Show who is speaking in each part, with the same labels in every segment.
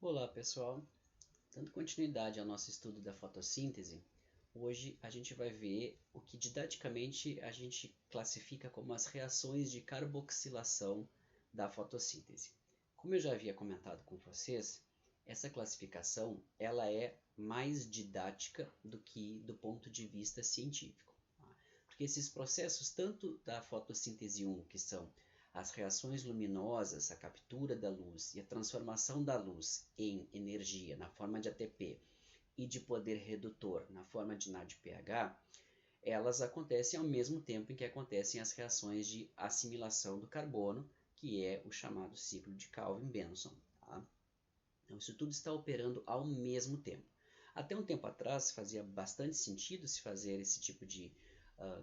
Speaker 1: Olá pessoal, dando continuidade ao nosso estudo da fotossíntese, hoje a gente vai ver o que didaticamente a gente classifica como as reações de carboxilação da fotossíntese. Como eu já havia comentado com vocês, essa classificação ela é mais didática do que do ponto de vista científico, tá? Porque esses processos, tanto da fotossíntese 1, que são as reações luminosas, a captura da luz e a transformação da luz em energia na forma de ATP e de poder redutor na forma de NADPH, elas acontecem ao mesmo tempo em que acontecem as reações de assimilação do carbono, que é o chamado ciclo de Calvin-Benson. Tá? Então, isso tudo está operando ao mesmo tempo. Até um tempo atrás fazia bastante sentido se fazer esse tipo de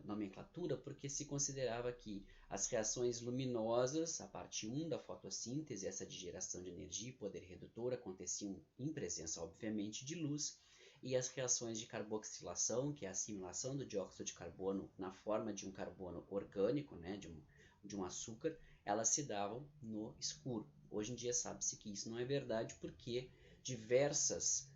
Speaker 1: nomenclatura, porque se considerava que as reações luminosas, a parte 1 da fotossíntese, essa de geração de energia e poder redutor, aconteciam em presença, obviamente, de luz, e as reações de carboxilação, que é a assimilação do dióxido de carbono na forma de um carbono orgânico, né, de um açúcar, elas se davam no escuro. Hoje em dia sabe-se que isso não é verdade porque diversas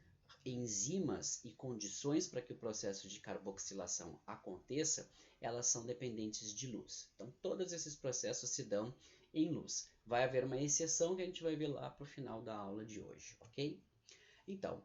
Speaker 1: enzimas e condições para que o processo de carboxilação aconteça, elas são dependentes de luz. Então, todos esses processos se dão em luz. Vai haver uma exceção que a gente vai ver lá para o final da aula de hoje, ok? Então,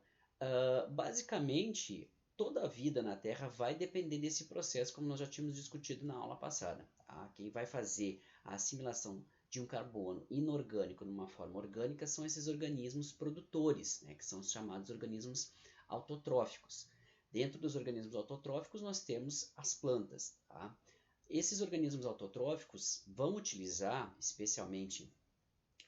Speaker 1: basicamente, toda a vida na Terra vai depender desse processo, como nós já tínhamos discutido na aula passada. Tá? Quem vai fazer a assimilação de um carbono inorgânico numa forma orgânica são esses organismos produtores, né, que são os chamados organismos autotróficos. Dentro dos organismos autotróficos nós temos as plantas. Tá? Esses organismos autotróficos vão utilizar, especialmente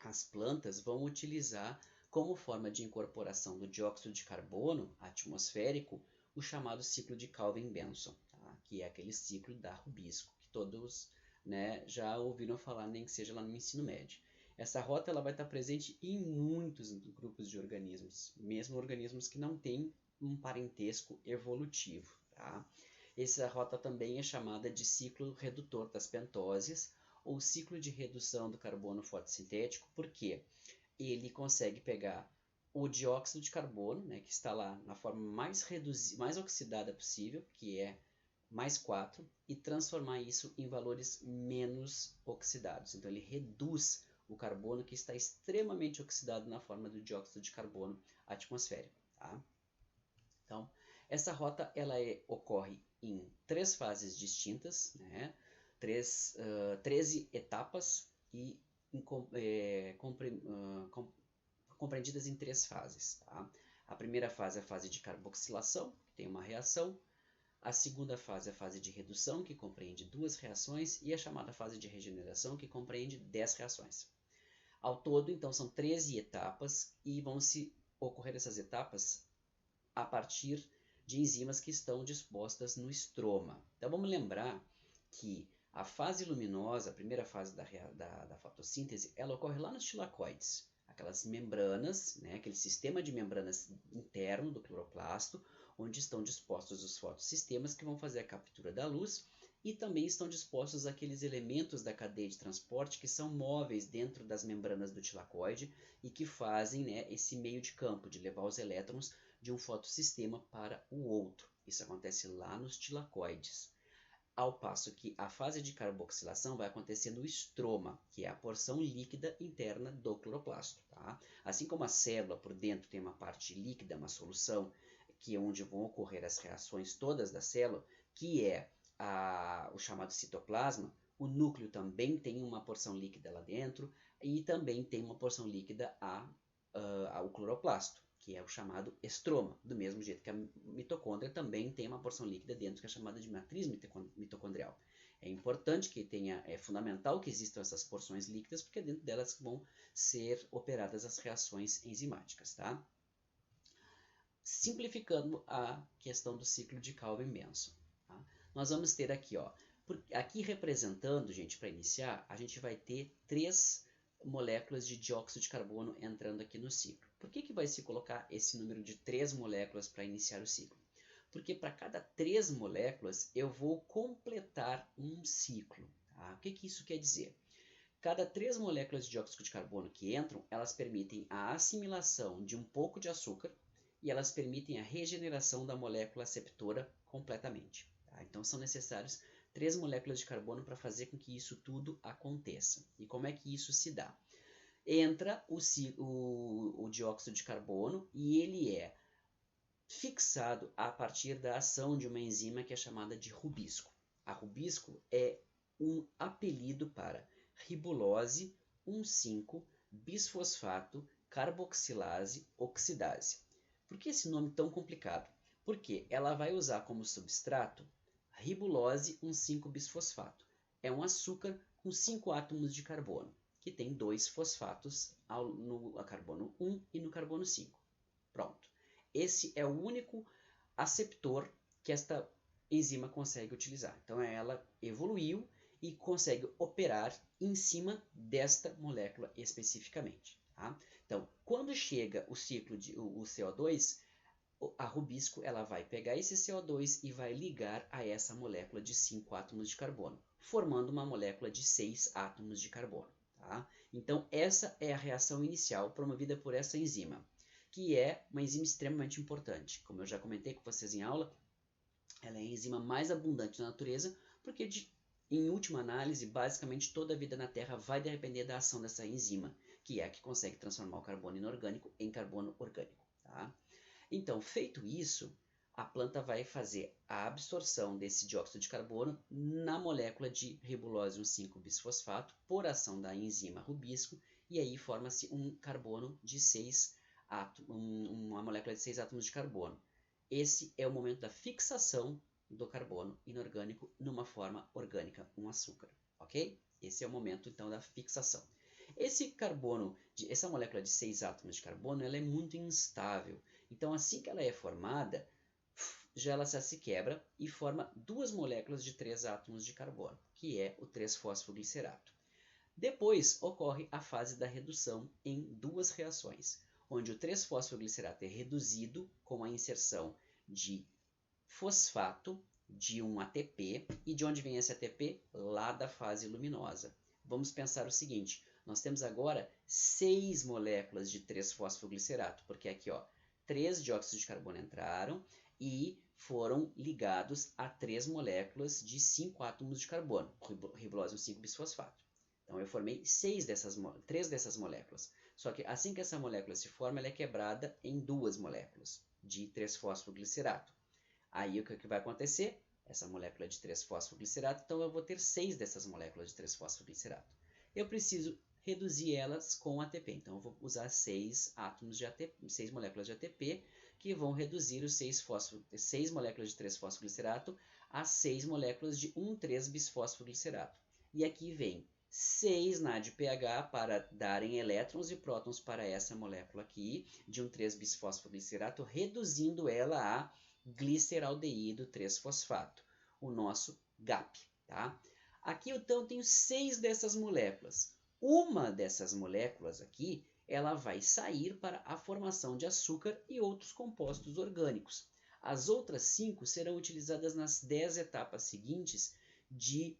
Speaker 1: as plantas, vão utilizar como forma de incorporação do dióxido de carbono atmosférico o chamado ciclo de Calvin-Benson, tá? Que é aquele ciclo da Rubisco, que todos, né, já ouviram falar, nem que seja lá no ensino médio. Essa rota ela vai estar presente em muitos grupos de organismos, mesmo organismos que não têm um parentesco evolutivo. Tá? Essa rota também é chamada de ciclo redutor das pentoses, ou ciclo de redução do carbono fotossintético, porque ele consegue pegar o dióxido de carbono, né, que está lá na forma mais oxidada possível, que é mais 4, e transformar isso em valores menos oxidados. Então ele reduz o carbono que está extremamente oxidado na forma do dióxido de carbono atmosférico. Tá? Então, essa rota ocorre em 3 fases distintas, né? 13 etapas e compreendidas em 3 fases. Tá? A primeira fase é a fase de carboxilação, que tem uma reação. A segunda fase é a fase de redução, que compreende 2 reações. E a chamada fase de regeneração, que compreende 10 reações. Ao todo, então, são 13 etapas e vão se ocorrer essas etapas a partir de enzimas que estão dispostas no estroma. Então vamos lembrar que a fase luminosa, a primeira fase da fotossíntese, ela ocorre lá nos tilacoides, aquelas membranas, né, aquele sistema de membranas interno do cloroplasto, onde estão dispostos os fotossistemas que vão fazer a captura da luz, e também estão dispostos aqueles elementos da cadeia de transporte que são móveis dentro das membranas do tilacoide e que fazem, né, esse meio de campo de levar os elétrons de um fotossistema para o outro. Isso acontece lá nos tilacoides. Ao passo que a fase de carboxilação vai acontecer no estroma, que é a porção líquida interna do cloroplasto. Tá? Assim como a célula por dentro tem uma parte líquida, uma solução, que é onde vão ocorrer as reações todas da célula, que é o chamado citoplasma, o núcleo também tem uma porção líquida lá dentro e também tem uma porção líquida ao cloroplasto, que é o chamado estroma, do mesmo jeito que a mitocôndria também tem uma porção líquida dentro, que é chamada de matriz mitocondrial. É importante que tenha, é fundamental que existam essas porções líquidas, porque é dentro delas vão ser operadas as reações enzimáticas, tá? Simplificando a questão do ciclo de Calvin-Benson, tá? Nós vamos ter aqui, ó, aqui representando, gente, para iniciar, a gente vai ter 3 moléculas de dióxido de carbono entrando aqui no ciclo. Por que vai se colocar esse número de 3 moléculas para iniciar o ciclo? Porque para cada 3 moléculas eu vou completar um ciclo. Tá? O que isso quer dizer? Cada 3 moléculas de dióxido de carbono que entram, elas permitem a assimilação de um pouco de açúcar e elas permitem a regeneração da molécula aceptora completamente. Tá? Então são necessários 3 moléculas de carbono para fazer com que isso tudo aconteça. E como é que isso se dá? Entra o dióxido de carbono e ele é fixado a partir da ação de uma enzima que é chamada de rubisco. A rubisco é um apelido para ribulose 1,5-bisfosfato carboxilase oxidase. Por que esse nome tão complicado? Porque ela vai usar como substrato ribulose 1,5-bisfosfato. É um açúcar com 5 átomos de carbono, que tem 2 fosfatos no carbono 1 e no carbono 5. Pronto. Esse é o único aceptor que esta enzima consegue utilizar. Então ela evoluiu e consegue operar em cima desta molécula especificamente. Tá? Então, quando chega o ciclo de o CO2, a rubisco ela vai pegar esse CO2 e vai ligar a essa molécula de 5 átomos de carbono, formando uma molécula de 6 átomos de carbono. Tá? Então, essa é a reação inicial promovida por essa enzima, que é uma enzima extremamente importante. Como eu já comentei com vocês em aula, ela é a enzima mais abundante na natureza, porque em última análise, basicamente toda a vida na Terra vai depender da ação dessa enzima, que é a que consegue transformar o carbono inorgânico em carbono orgânico. Tá? Então, feito isso, a planta vai fazer a absorção desse dióxido de carbono na molécula de ribulose 1,5-bisfosfato por ação da enzima rubisco, e aí forma-se um carbono de 6 átomos, uma molécula de 6 átomos de carbono. Esse é o momento da fixação do carbono inorgânico numa forma orgânica, um açúcar, ok? Esse é o momento, então, da fixação. Esse carbono, essa molécula de 6 átomos de carbono, ela é muito instável. Então, assim que ela é formada, já ela se quebra e forma 2 moléculas de 3 átomos de carbono, que é o 3-fosfoglicerato. Depois ocorre a fase da redução em 2 reações, onde o 3-fosfoglicerato é reduzido com a inserção de fosfato de um ATP. E de onde vem esse ATP? Lá da fase luminosa. Vamos pensar o seguinte, nós temos agora 6 moléculas de 3-fosfoglicerato, porque aqui, ó, 3 dióxidos de carbono entraram e foram ligados a 3 moléculas de 5 átomos de carbono, ribulose 1,5-bisfosfato. Então eu formei 3 dessas moléculas. Só que assim que essa molécula se forma, ela é quebrada em 2 moléculas de 3-fosfoglicerato. Aí o que vai acontecer? Essa molécula de 3-fosfoglicerato, então eu vou ter 6 dessas moléculas de 3-fosfoglicerato. Eu preciso reduzir elas com ATP, então eu vou usar 6 átomos de ATP, 6 moléculas de ATP, que vão reduzir os 6 moléculas de 3-fosfoglicerato a 6 moléculas de 1,3-bisfosfoglicerato. E aqui vem 6 NADPH para darem elétrons e prótons para essa molécula aqui de 1,3-bisfosfoglicerato, reduzindo ela a gliceraldeído 3-fosfato, o nosso GAP. Tá? Aqui então eu tenho 6 dessas moléculas. Uma dessas moléculas aqui, ela vai sair para a formação de açúcar e outros compostos orgânicos. As outras 5 serão utilizadas nas 10 etapas seguintes de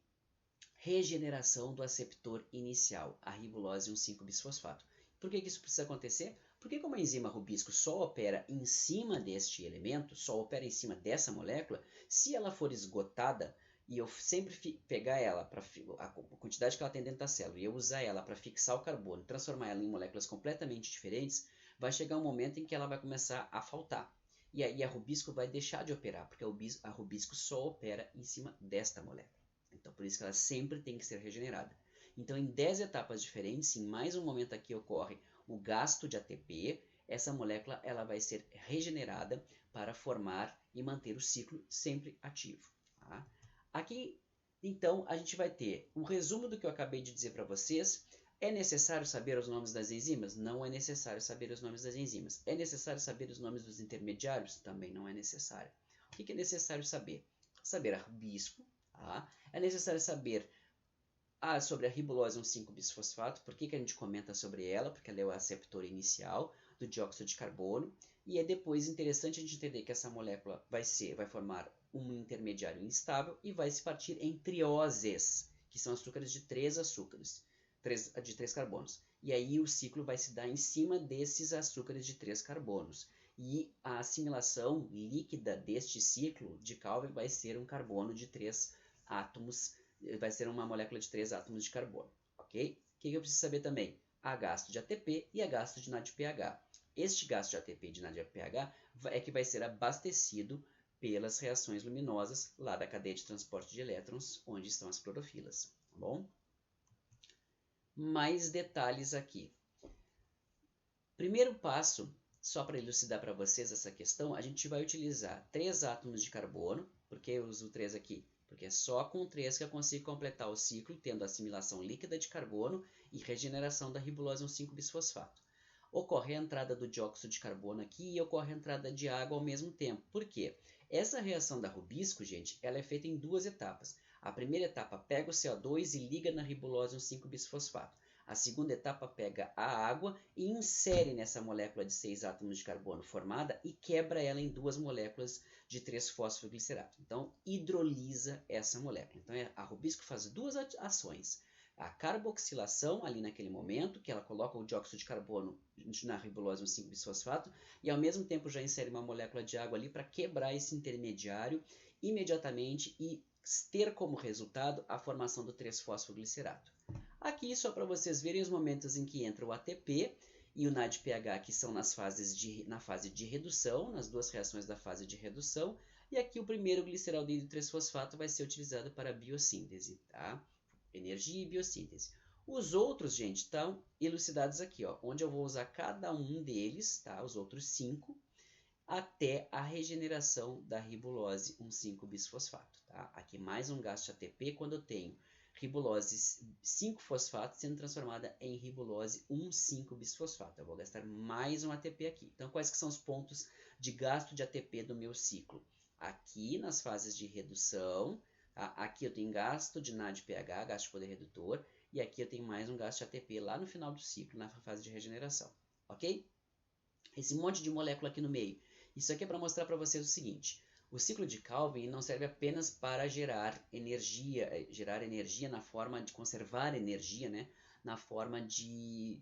Speaker 1: regeneração do aceptor inicial, a ribulose 1,5-bisfosfato. Por que isso precisa acontecer? Porque como a enzima rubisco só opera em cima deste elemento, só opera em cima dessa molécula, se ela for esgotada, e eu sempre pegar ela, para a quantidade que ela tem dentro da célula, e eu usar ela para fixar o carbono, transformar ela em moléculas completamente diferentes, vai chegar um momento em que ela vai começar a faltar. E aí a rubisco vai deixar de operar, porque a rubisco só opera em cima desta molécula. Então, por isso que ela sempre tem que ser regenerada. Então, em 10 etapas diferentes, em mais um momento aqui ocorre o gasto de ATP, essa molécula ela vai ser regenerada para formar e manter o ciclo sempre ativo. Tá? Aqui, então, a gente vai ter um resumo do que eu acabei de dizer para vocês. É necessário saber os nomes das enzimas? Não é necessário saber os nomes das enzimas. É necessário saber os nomes dos intermediários? Também não é necessário. O que é necessário saber? Saber a rubisco. Tá? É necessário saber sobre a ribulose 1,5-bisfosfato. Por que a gente comenta sobre ela? Porque ela é o aceptor inicial do dióxido de carbono. E é depois interessante a gente entender que essa molécula vai formar um intermediário instável e vai se partir em trioses, que são açúcares de 3 açúcares. de 3 carbonos. E aí o ciclo vai se dar em cima desses açúcares de 3 carbonos. E a assimilação líquida deste ciclo de Calvin vai ser um carbono de 3 átomos, vai ser uma molécula de 3 átomos de carbono, ok? O que eu preciso saber também? A gasto de ATP e a gasto de NADPH. Este gasto de ATP e de NADPH é que vai ser abastecido pelas reações luminosas lá da cadeia de transporte de elétrons, onde estão as clorofilas, tá bom? Mais detalhes aqui. Primeiro passo, só para elucidar para vocês essa questão, a gente vai utilizar 3 átomos de carbono. Por que eu uso 3 aqui? Porque é só com 3 que eu consigo completar o ciclo, tendo assimilação líquida de carbono e regeneração da ribulose 1,5-bisfosfato. Ocorre a entrada do dióxido de carbono aqui e ocorre a entrada de água ao mesmo tempo. Por quê? Essa reação da Rubisco, gente, ela é feita em 2 etapas. A primeira etapa pega o CO2 e liga na ribulose 1,5-bisfosfato. A segunda etapa pega a água e insere nessa molécula de 6 átomos de carbono formada e quebra ela em 2 moléculas de 3-fosfoglicerato. Então, hidrolisa essa molécula. Então, a Rubisco faz 2 ações. A carboxilação, ali naquele momento, que ela coloca o dióxido de carbono na ribulose 1,5-bisfosfato, e ao mesmo tempo já insere uma molécula de água ali para quebrar esse intermediário imediatamente e ter como resultado a formação do 3-fosfoglicerato. Aqui, só para vocês verem os momentos em que entra o ATP e o NADPH, que são na fase de redução, nas 2 reações da fase de redução, e aqui o primeiro gliceraldeído 3-fosfato vai ser utilizado para a biossíntese, tá? Energia e biossíntese. Os outros, gente, estão elucidados aqui, ó, onde eu vou usar cada um deles, tá? Os outros 5, até a regeneração da ribulose 1,5-bisfosfato, tá? Aqui mais um gasto de ATP quando eu tenho ribulose 5-fosfato sendo transformada em ribulose 1,5-bisfosfato. Eu vou gastar mais um ATP aqui. Então, quais que são os pontos de gasto de ATP do meu ciclo? Aqui nas fases de redução, tá? Aqui eu tenho gasto de NADPH, gasto de poder redutor, e aqui eu tenho mais um gasto de ATP lá no final do ciclo, na fase de regeneração, ok? Esse monte de molécula aqui no meio. Isso aqui é para mostrar para vocês o seguinte: o ciclo de Calvin não serve apenas para gerar energia na forma de conservar energia, né, na forma de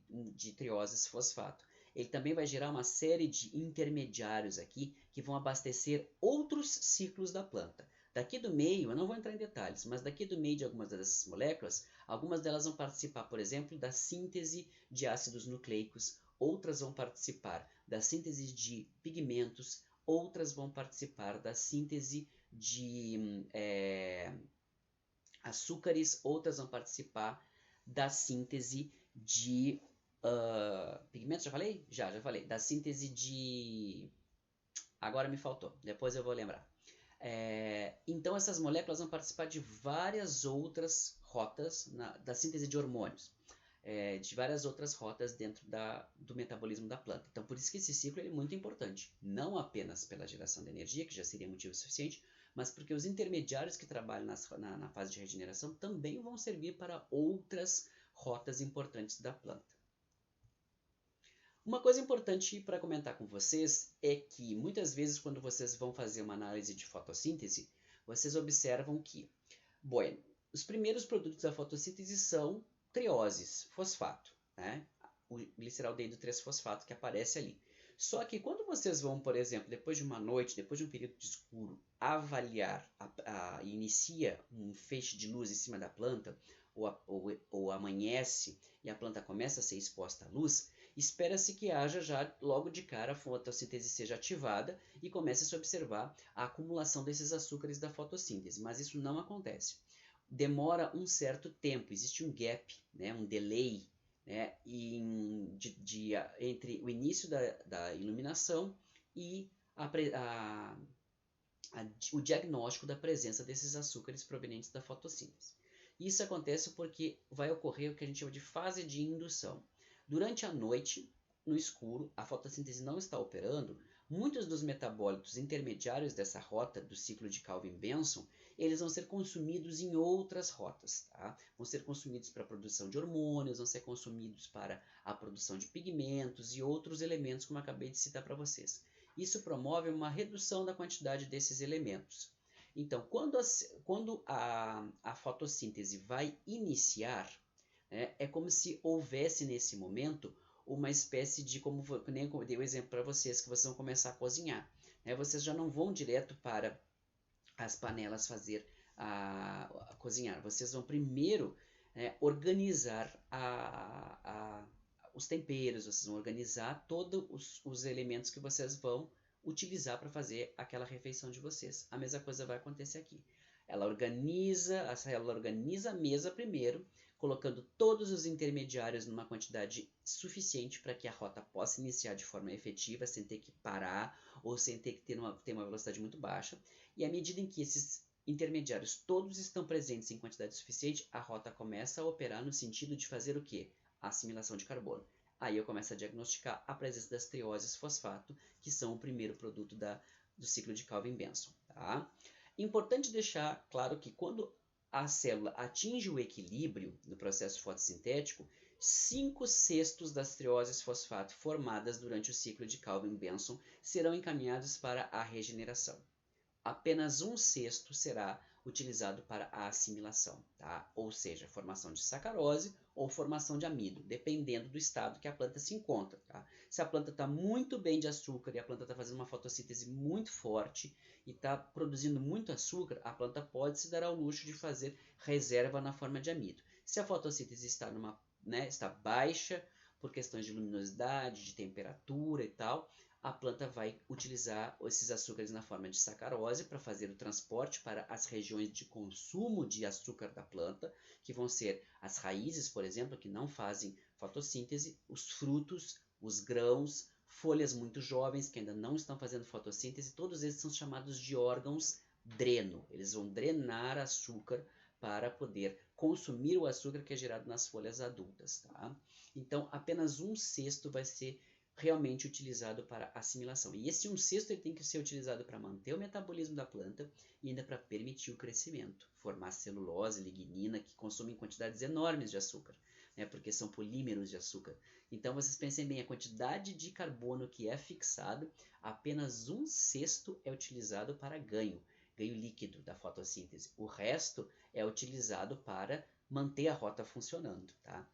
Speaker 1: trioses fosfato. Ele também vai gerar uma série de intermediários aqui que vão abastecer outros ciclos da planta. Daqui do meio, eu não vou entrar em detalhes, mas daqui do meio de algumas dessas moléculas, algumas delas vão participar, por exemplo, da síntese de ácidos nucleicos, outras vão participar da síntese de pigmentos, outras vão participar da síntese de açúcares, outras vão participar da síntese de pigmentos, já falei? Já falei. Da síntese de... Agora me faltou, depois eu vou lembrar. Então essas moléculas vão participar de várias outras rotas da síntese de hormônios. De várias outras rotas dentro do metabolismo da planta. Então, por isso que esse ciclo é muito importante. Não apenas pela geração de energia, que já seria motivo suficiente, mas porque os intermediários que trabalham na fase de regeneração também vão servir para outras rotas importantes da planta. Uma coisa importante para comentar com vocês é que muitas vezes quando vocês vão fazer uma análise de fotossíntese, vocês observam que, bueno, os primeiros produtos da fotossíntese são trioses, fosfato, né? O gliceraldeído 3-fosfato que aparece ali. Só que quando vocês vão, por exemplo, depois de uma noite, depois de um período de escuro, avaliar, inicia um feixe de luz em cima da planta, ou amanhece e a planta começa a ser exposta à luz, espera-se que haja já logo de cara a fotossíntese seja ativada e comece a se observar a acumulação desses açúcares da fotossíntese, mas isso não acontece. Demora um certo tempo, existe um gap, né, um delay, né, entre o início da iluminação e o diagnóstico da presença desses açúcares provenientes da fotossíntese. Isso acontece porque vai ocorrer o que a gente chama de fase de indução. Durante a noite, no escuro, a fotossíntese não está operando, muitos dos metabólitos intermediários dessa rota do ciclo de Calvin-Benson, eles vão ser consumidos em outras rotas, tá? Vão ser consumidos para a produção de hormônios, vão ser consumidos para a produção de pigmentos e outros elementos, como eu acabei de citar para vocês. Isso promove uma redução da quantidade desses elementos. Então, quando a fotossíntese vai iniciar, né? É como se houvesse nesse momento uma espécie de, como nem eu dei o exemplo para vocês, que vocês vão começar a cozinhar, né? Vocês já não vão direto para as panelas fazer a cozinhar. Vocês vão primeiro organizar os temperos, vocês vão organizar todos os elementos que vocês vão utilizar para fazer aquela refeição de vocês. A mesma coisa vai acontecer aqui. Ela organiza a mesa primeiro, colocando todos os intermediários numa quantidade suficiente para que a rota possa iniciar de forma efetiva, sem ter que parar ou sem ter que ter uma velocidade muito baixa. E à medida em que esses intermediários todos estão presentes em quantidade suficiente, a rota começa a operar no sentido de fazer o quê? A assimilação de carbono. Aí eu começo a diagnosticar a presença das trioses fosfato, que são o primeiro produto do ciclo de Calvin-Benson. Tá? Importante deixar claro que quando a célula atinge o equilíbrio no processo fotossintético, 5/6 das trioses fosfato formadas durante o ciclo de Calvin-Benson serão encaminhados para a regeneração. Apenas 1/6 será utilizado para a assimilação, tá? Ou seja, formação de sacarose ou formação de amido, dependendo do estado que a planta se encontra. Tá? Se a planta está muito bem de açúcar e a planta está fazendo uma fotossíntese muito forte e está produzindo muito açúcar, a planta pode se dar ao luxo de fazer reserva na forma de amido. Se a fotossíntese está, está baixa, por questões de luminosidade, de temperatura e tal, a planta vai utilizar esses açúcares na forma de sacarose para fazer o transporte para as regiões de consumo de açúcar da planta, que vão ser as raízes, por exemplo, que não fazem fotossíntese, os frutos, os grãos, folhas muito jovens que ainda não estão fazendo fotossíntese, todos esses são chamados de órgãos dreno. Eles vão drenar açúcar para poder consumir o açúcar que é gerado nas folhas adultas. Tá? Então, apenas 1/6 vai ser realmente utilizado para assimilação. E esse 1/6 ele tem que ser utilizado para manter o metabolismo da planta e ainda para permitir o crescimento, formar celulose, lignina, que consomem quantidades enormes de açúcar, né, porque são polímeros de açúcar. Então vocês pensem bem, a quantidade de carbono que é fixado, apenas 1/6 é utilizado para ganho líquido da fotossíntese. O resto é utilizado para manter a rota funcionando, tá?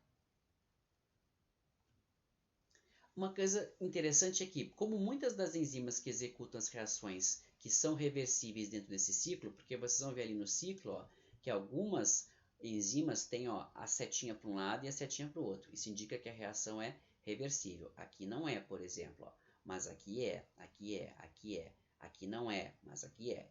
Speaker 1: Uma coisa interessante é que, como muitas das enzimas que executam as reações que são reversíveis dentro desse ciclo, porque vocês vão ver ali no ciclo ó, que algumas enzimas têm ó, a setinha para um lado e a setinha para o outro. Isso indica que a reação é reversível. Aqui não é, por exemplo, ó, mas aqui é, aqui é, aqui é, aqui não é, mas aqui é.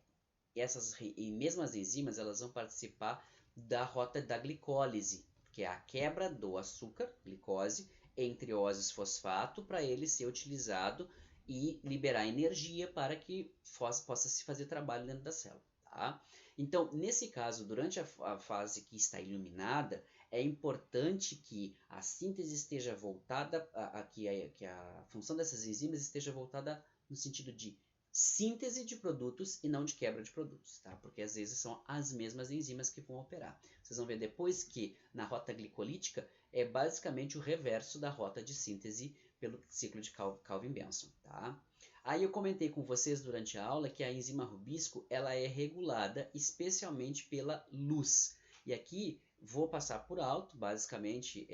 Speaker 1: E mesmo as enzimas elas vão participar da rota da glicólise, que é a quebra do açúcar, glicose, em trioses fosfato para ele ser utilizado e liberar energia para que possa se fazer trabalho dentro da célula. Tá? Então, nesse caso, durante a fase que está iluminada, é importante que a síntese esteja voltada, que a função dessas enzimas esteja voltada no sentido de síntese de produtos e não de quebra de produtos, tá? Porque às vezes são as mesmas enzimas que vão operar. Vocês vão ver depois que na rota glicolítica é basicamente o reverso da rota de síntese pelo ciclo de Calvin-Benson, tá? Aí eu comentei com vocês durante a aula que a enzima rubisco ela é regulada especialmente pela luz. E aqui vou passar por alto, basicamente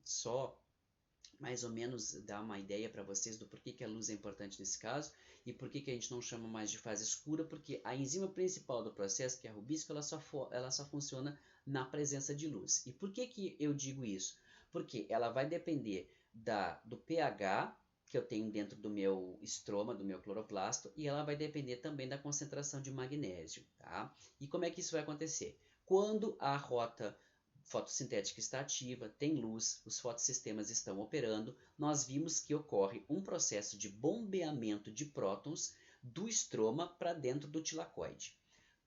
Speaker 1: só mais ou menos dar uma ideia para vocês do porquê que a luz é importante nesse caso e por que a gente não chama mais de fase escura, porque a enzima principal do processo, que é a rubisco, ela só funciona na presença de luz. E por que eu digo isso? Porque ela vai depender do pH que eu tenho dentro do meu estroma, do meu cloroplasto, e ela vai depender também da concentração de magnésio. Tá? E como é que isso vai acontecer? Quando a rota fotossintética está ativa, tem luz, os fotossistemas estão operando, nós vimos que ocorre um processo de bombeamento de prótons do estroma para dentro do tilacoide.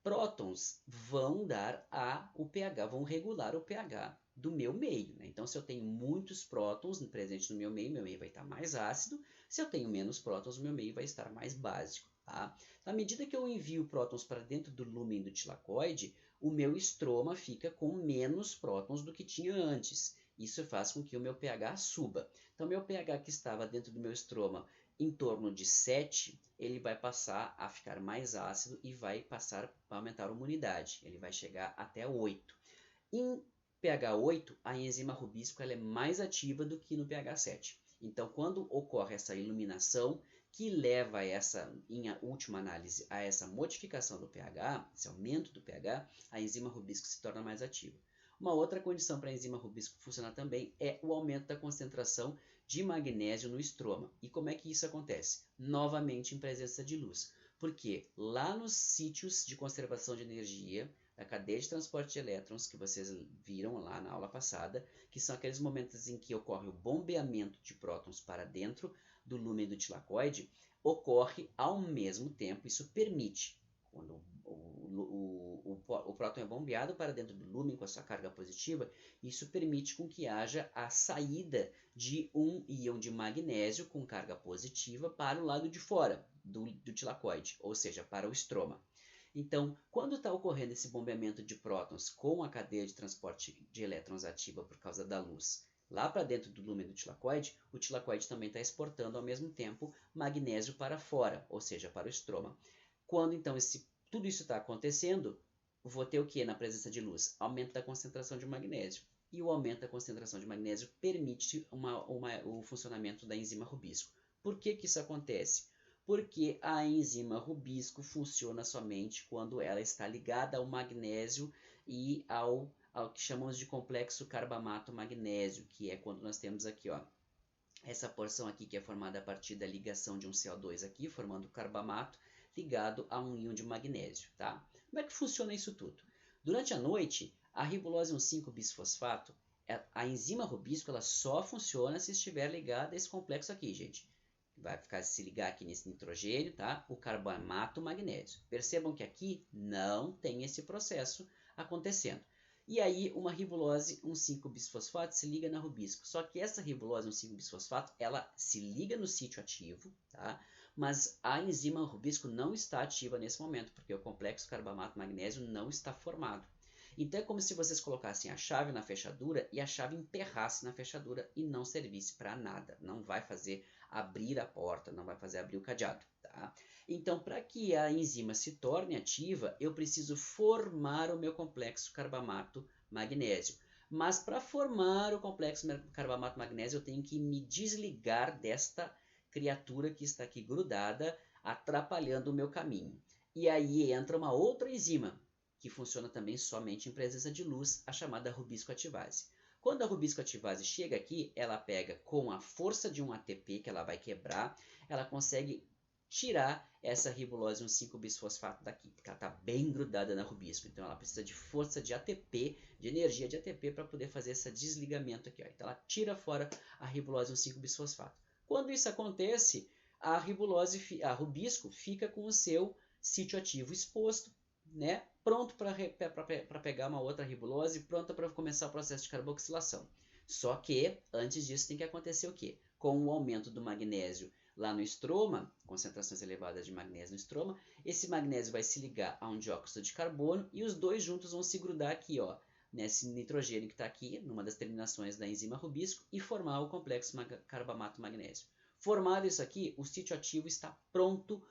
Speaker 1: Prótons vão dar o pH, vão regular o pH do meu meio. Né? Então, se eu tenho muitos prótons presentes no meu meio vai estar mais ácido. Se eu tenho menos prótons, o meu meio vai estar mais básico. Tá? À medida que eu envio prótons para dentro do lúmen do tilacoide, o meu estroma fica com menos prótons do que tinha antes. Isso faz com que o meu pH suba. Então, meu pH que estava dentro do meu estroma em torno de 7, ele vai passar a ficar mais ácido e vai passar a aumentar a umunidade. Ele vai chegar até 8. pH 8, a enzima rubisco ela é mais ativa do que no pH 7. Então, quando ocorre essa iluminação, que leva em última análise, a essa modificação do pH, esse aumento do pH, a enzima rubisco se torna mais ativa. Uma outra condição para a enzima rubisco funcionar também é o aumento da concentração de magnésio no estroma. E como é que isso acontece? Novamente em presença de luz. Porque lá nos sítios de conservação de energia, da cadeia de transporte de elétrons, que vocês viram lá na aula passada, que são aqueles momentos em que ocorre o bombeamento de prótons para dentro do lúmen do tilacoide, ocorre ao mesmo tempo, isso permite, quando o próton é bombeado para dentro do lúmen com a sua carga positiva, isso permite com que haja a saída de um íon de magnésio com carga positiva para o lado de fora do tilacoide, ou seja, para o estroma. Então, quando está ocorrendo esse bombeamento de prótons com a cadeia de transporte de elétrons ativa por causa da luz lá para dentro do lúmen do tilacoide, o tilacoide também está exportando ao mesmo tempo magnésio para fora, ou seja, para o estroma. Quando então tudo isso está acontecendo, vou ter o que na presença de luz? Aumento da concentração de magnésio. E o aumento da concentração de magnésio permite o funcionamento da enzima rubisco. Por que isso acontece? Porque a enzima rubisco funciona somente quando ela está ligada ao magnésio e ao que chamamos de complexo carbamato-magnésio, que é quando nós temos aqui, ó, essa porção aqui que é formada a partir da ligação de um CO2 aqui, formando carbamato, ligado a um íon de magnésio, tá? Como é que funciona isso tudo? Durante a noite, a ribulose 1,5-bisfosfato, a enzima rubisco, ela só funciona se estiver ligada a esse complexo aqui, gente. Vai se ligar aqui nesse nitrogênio, tá? O carbamato magnésio. Percebam que aqui não tem esse processo acontecendo. E aí uma ribulose 1,5-bisfosfato se liga na rubisco. Só que essa ribulose 1,5-bisfosfato, ela se liga no sítio ativo, tá? Mas a enzima rubisco não está ativa nesse momento, porque o complexo carbamato magnésio não está formado. Então é como se vocês colocassem a chave na fechadura e a chave emperrasse na fechadura e não servisse para nada. Não vai fazer abrir a porta, não vai fazer abrir o cadeado, tá? Então, para que a enzima se torne ativa, eu preciso formar o meu complexo carbamato-magnésio. Mas para formar o complexo carbamato-magnésio, eu tenho que me desligar desta criatura que está aqui grudada, atrapalhando o meu caminho. E aí entra uma outra enzima, que funciona também somente em presença de luz, a chamada rubiscoativase. Quando a rubiscoativase chega aqui, ela pega com a força de um ATP que ela vai quebrar, ela consegue tirar essa ribulose 1,5-bisfosfato daqui, porque ela está bem grudada na rubisco. Então ela precisa de força de ATP, de energia de ATP para poder fazer esse desligamento aqui. Ó. Então ela tira fora a ribulose 1,5-bisfosfato. Quando isso acontece, a rubisco fica com o seu sítio ativo exposto, né? Pronto para pegar uma outra ribulose, pronta para começar o processo de carboxilação. Só que, antes disso, tem que acontecer o quê? Com o aumento do magnésio lá no estroma, concentrações elevadas de magnésio no estroma, esse magnésio vai se ligar a um dióxido de carbono e os dois juntos vão se grudar aqui, ó, nesse nitrogênio que está aqui, numa das terminações da enzima rubisco, e formar o complexo carbamato-magnésio. Formado isso aqui, o sítio ativo está pronto,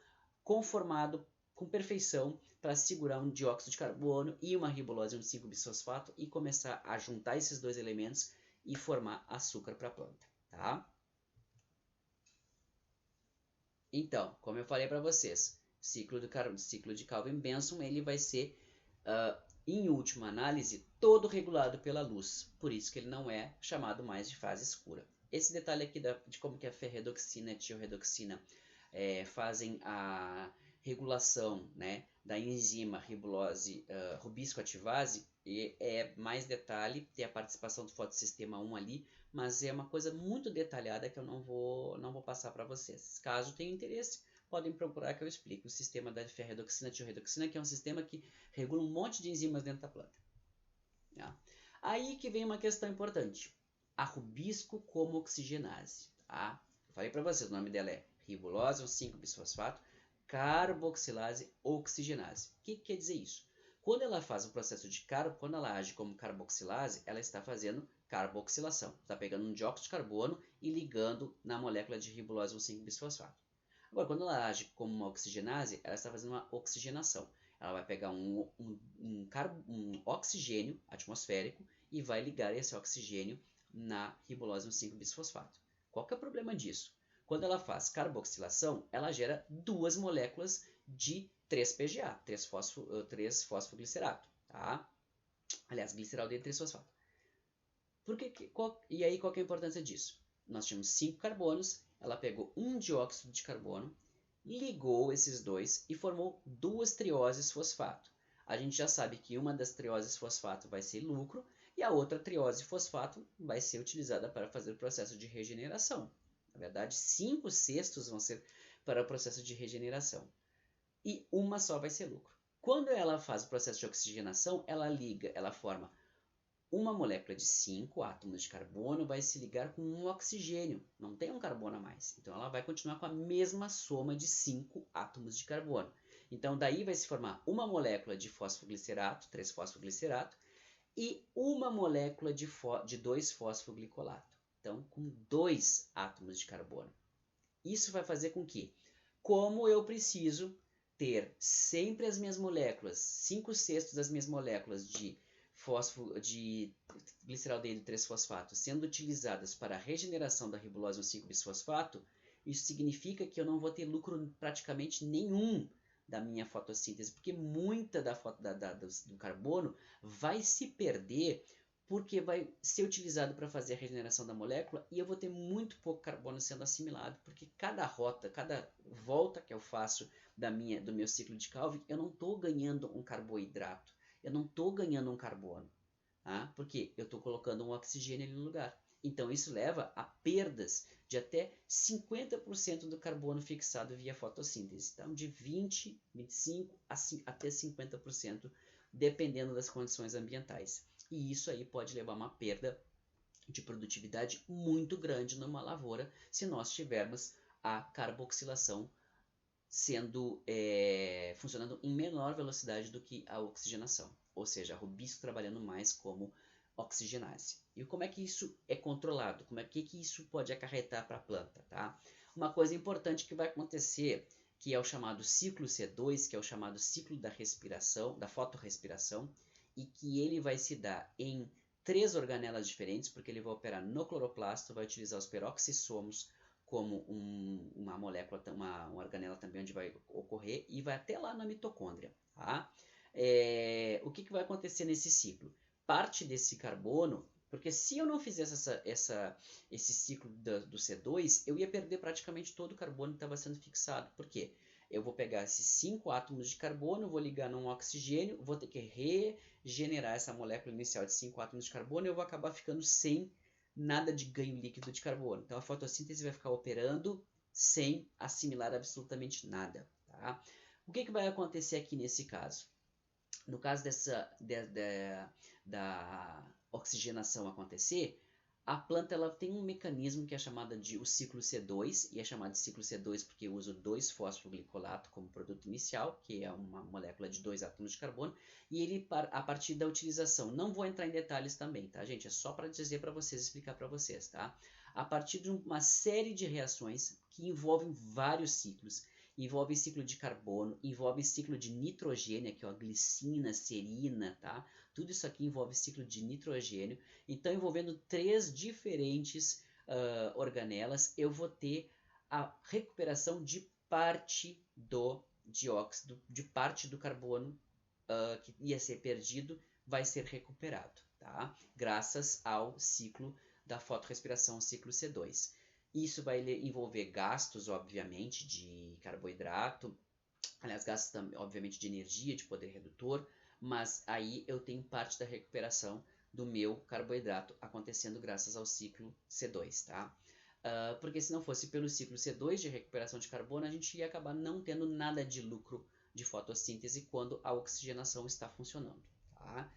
Speaker 1: conformado com perfeição para segurar um dióxido de carbono e uma ribulose 1,5-bisfosfato e começar a juntar esses dois elementos e formar açúcar para a planta, tá? Então, como eu falei para vocês, ciclo de Calvin-Benson ele vai ser, em última análise, todo regulado pela luz. Por isso que ele não é chamado mais de fase escura. Esse detalhe aqui de como que a ferredoxina e a tioredoxina fazem a regulação, né, da enzima rubiscoativase é mais detalhe, tem a participação do fotossistema 1 ali, mas é uma coisa muito detalhada que eu não vou passar para vocês. Caso tenham interesse, podem procurar que eu explique o sistema da ferredoxina e tioredoxina, que é um sistema que regula um monte de enzimas dentro da planta. Tá? Aí que vem uma questão importante. A rubisco como oxigenase. Tá? Eu falei para vocês, o nome dela é ribulose 1,5-bisfosfato carboxilase oxigenase. O que quer dizer isso? Quando ela faz o processo de quando ela age como carboxilase, ela está fazendo carboxilação. Está pegando um dióxido de carbono e ligando na molécula de ribulose 1,5-bisfosfato. Agora, quando ela age como uma oxigenase, ela está fazendo uma oxigenação. Ela vai pegar um oxigênio atmosférico e vai ligar esse oxigênio na ribulose 1,5-bisfosfato. Qual que é o problema disso? Quando ela faz carboxilação, ela gera duas moléculas de 3-PGA, 3-fosfoglicerato, tá? Aliás, gliceraldeído 3-fosfato. E aí, qual que é a importância disso? Nós tínhamos 5 carbonos, ela pegou um dióxido de carbono, ligou esses dois e formou duas trioses fosfato. A gente já sabe que uma das trioses fosfato vai ser lucro e a outra triose fosfato vai ser utilizada para fazer o processo de regeneração. Na verdade, 5/6 vão ser para o processo de regeneração e uma só vai ser lucro. Quando ela faz o processo de oxigenação, ela forma uma molécula de 5 átomos de carbono, vai se ligar com um oxigênio, não tem um carbono a mais. Então ela vai continuar com a mesma soma de 5 átomos de carbono. Então daí vai se formar uma molécula de fosfoglicerato, 3-fosfoglicerato, e uma molécula de 2-fosfoglicolato. Então com 2 átomos de carbono. Isso vai fazer com que, como eu preciso ter sempre as minhas moléculas, 5/6 das minhas moléculas de gliceraldeído 3-fosfato sendo utilizadas para a regeneração da ribulose 1,5-bisfosfato, isso significa que eu não vou ter lucro praticamente nenhum da minha fotossíntese, porque muita do carbono vai se perder porque vai ser utilizado para fazer a regeneração da molécula e eu vou ter muito pouco carbono sendo assimilado, porque cada volta que eu faço do meu ciclo de Calvin, eu não estou ganhando um carboidrato, eu não estou ganhando um carbono, tá? Porque eu estou colocando um oxigênio ali no lugar. Então isso leva a perdas de até 50% do carbono fixado via fotossíntese. Então de 20, 25 até 50%, dependendo das condições ambientais. E isso aí pode levar a uma perda de produtividade muito grande numa lavoura se nós tivermos a carboxilação funcionando em menor velocidade do que a oxigenação, ou seja, a rubisco trabalhando mais como oxigenase. E como é que isso é controlado? Como é que isso pode acarretar para a planta? Tá? Uma coisa importante que vai acontecer, que é o chamado ciclo C2, que é o chamado ciclo da respiração, da fotorrespiração, e que ele vai se dar em 3 organelas diferentes, porque ele vai operar no cloroplasto, vai utilizar os peroxissomos como uma molécula, uma organela também onde vai ocorrer, e vai até lá na mitocôndria. Tá? O que vai acontecer nesse ciclo? Parte desse carbono, porque se eu não fizesse esse ciclo do C2, eu ia perder praticamente todo o carbono que estava sendo fixado. Por quê? Eu vou pegar esses 5 átomos de carbono, vou ligar num oxigênio, vou ter que regenerar essa molécula inicial de 5 átomos de carbono e eu vou acabar ficando sem nada de ganho líquido de carbono. Então a fotossíntese vai ficar operando sem assimilar absolutamente nada. Tá? O que vai acontecer aqui nesse caso? No caso da oxigenação acontecer, a planta ela tem um mecanismo que é chamado de o ciclo C2, e é chamado de ciclo C2 porque eu uso 2-fosfoglicolato como produto inicial, que é uma molécula de 2 átomos de carbono, e ele, a partir da utilização, não vou entrar em detalhes também, tá, gente? É só para dizer para vocês, explicar para vocês, tá? A partir de uma série de reações que envolvem vários ciclos, envolve ciclo de carbono, envolve ciclo de nitrogênio, que é a glicina, serina, tá? Tudo isso aqui envolve ciclo de nitrogênio. Então, envolvendo 3 diferentes organelas, eu vou ter a recuperação de parte do dióxido, de parte do carbono que ia ser perdido, vai ser recuperado, tá? Graças ao ciclo da fotorrespiração, ciclo C2. Isso vai envolver gastos, obviamente, de carboidrato, aliás, gastos, obviamente, de energia, de poder redutor, mas aí eu tenho parte da recuperação do meu carboidrato acontecendo graças ao ciclo C2, tá? Porque se não fosse pelo ciclo C2 de recuperação de carbono, a gente ia acabar não tendo nada de lucro de fotossíntese quando a oxigenação está funcionando, tá?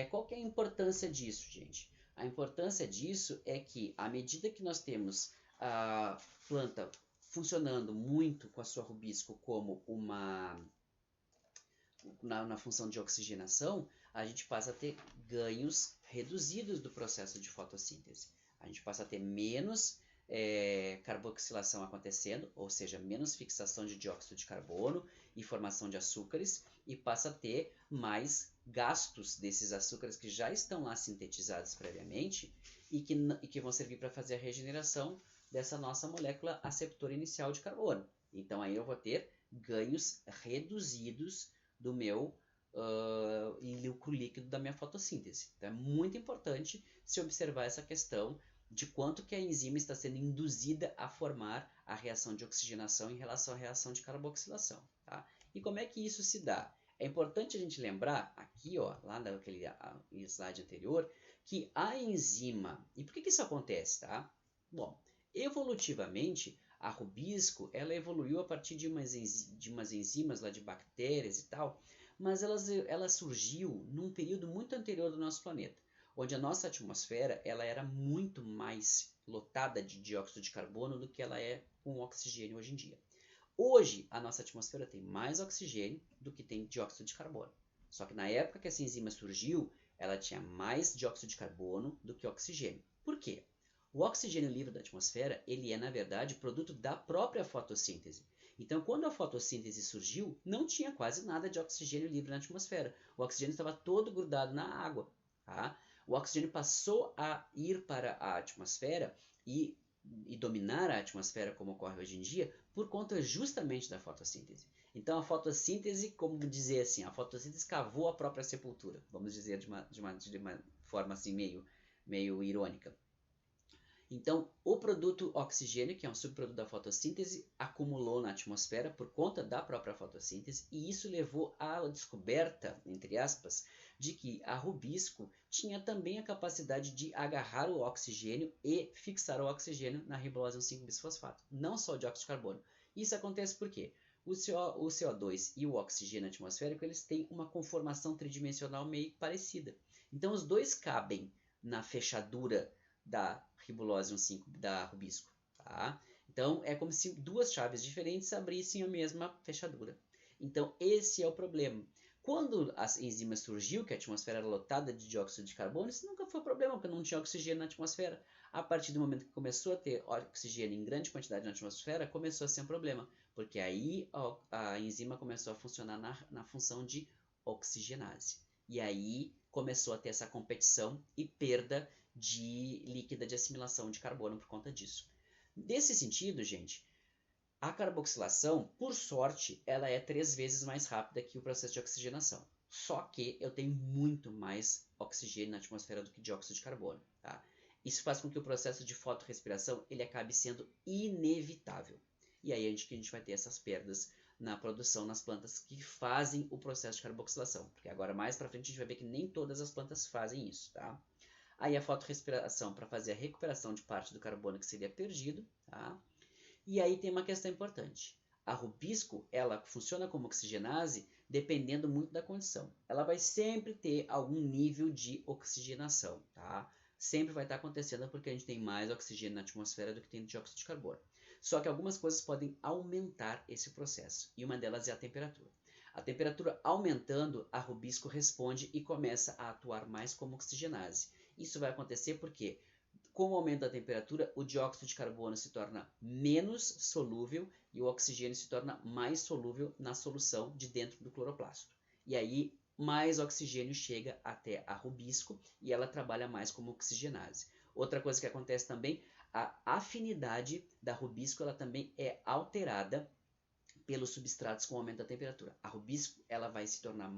Speaker 1: Qual que é a importância disso, gente? A importância disso é que, à medida que nós temos a planta funcionando muito com a sua rubisco como na função de oxigenação, a gente passa a ter ganhos reduzidos do processo de fotossíntese. A gente passa a ter menos carboxilação acontecendo, ou seja, menos fixação de dióxido de carbono e formação de açúcares, e passa a ter mais gastos desses açúcares que já estão lá sintetizados previamente e que vão servir para fazer a regeneração dessa nossa molécula aceptora inicial de carbono. Então aí eu vou ter ganhos reduzidos do meu lucro líquido da minha fotossíntese. Então é muito importante se observar essa questão de quanto que a enzima está sendo induzida a formar a reação de oxigenação em relação à reação de carboxilação. Tá? E como é que isso se dá? É importante a gente lembrar aqui, ó, lá naquele slide anterior, que a enzima... E por que isso acontece? Tá? Bom, evolutivamente, a Rubisco ela evoluiu a partir de umas enzimas lá de bactérias e tal, mas ela surgiu num período muito anterior do nosso planeta, onde a nossa atmosfera ela era muito mais lotada de dióxido de carbono do que ela é com oxigênio hoje em dia. Hoje, a nossa atmosfera tem mais oxigênio do que tem dióxido de carbono. Só que na época que essa enzima surgiu, ela tinha mais dióxido de carbono do que oxigênio. Por quê? O oxigênio livre da atmosfera, ele é, na verdade, produto da própria fotossíntese. Então, quando a fotossíntese surgiu, não tinha quase nada de oxigênio livre na atmosfera. O oxigênio estava todo grudado na água. Tá? O oxigênio passou a ir para a atmosfera e dominar a atmosfera como ocorre hoje em dia por conta justamente da fotossíntese. Então a fotossíntese, como dizer assim, a fotossíntese cavou a própria sepultura, vamos dizer de uma forma assim meio irônica. Então, o produto oxigênio, que é um subproduto da fotossíntese, acumulou na atmosfera por conta da própria fotossíntese, e isso levou à descoberta, entre aspas, de que a Rubisco tinha também a capacidade de agarrar o oxigênio e fixar o oxigênio na ribulose 1,5-bisfosfato, não só o dióxido de carbono. Isso acontece por quê? O CO2 e o oxigênio atmosférico eles têm uma conformação tridimensional meio parecida. Então, os dois cabem na fechadura da ribulose 1,5 da Rubisco. Tá? Então, é como se duas chaves diferentes abrissem a mesma fechadura. Então, esse é o problema. Quando a enzima surgiu, que a atmosfera era lotada de dióxido de carbono, isso nunca foi problema, porque não tinha oxigênio na atmosfera. A partir do momento que começou a ter oxigênio em grande quantidade na atmosfera, começou a ser um problema, porque aí a enzima começou a funcionar na função de oxigenase. E aí começou a ter essa competição e perda de líquida de assimilação de carbono por conta disso. Nesse sentido, gente, a carboxilação, por sorte, ela é 3 vezes mais rápida que o processo de oxigenação. Só que eu tenho muito mais oxigênio na atmosfera do que dióxido de carbono. Tá? Isso faz com que o processo de fotorrespiração ele acabe sendo inevitável. E aí a gente vai ter essas perdas na produção nas plantas que fazem o processo de carboxilação. Porque agora mais para frente a gente vai ver que nem todas as plantas fazem isso. Tá? Aí a fotorrespiração para fazer a recuperação de parte do carbono que seria perdido. Tá? E aí tem uma questão importante. A Rubisco, ela funciona como oxigenase dependendo muito da condição. Ela vai sempre ter algum nível de oxigenação, tá? Sempre vai estar acontecendo porque a gente tem mais oxigênio na atmosfera do que tem dióxido de carbono. Só que algumas coisas podem aumentar esse processo, e uma delas é a temperatura. A temperatura aumentando, a Rubisco responde e começa a atuar mais como oxigenase. Isso vai acontecer porque com o aumento da temperatura, o dióxido de carbono se torna menos solúvel e o oxigênio se torna mais solúvel na solução de dentro do cloroplasto. E aí, mais oxigênio chega até a Rubisco e ela trabalha mais como oxigenase. Outra coisa que acontece também, a afinidade da Rubisco ela também é alterada pelos substratos com o aumento da temperatura. A Rubisco ela vai se tornar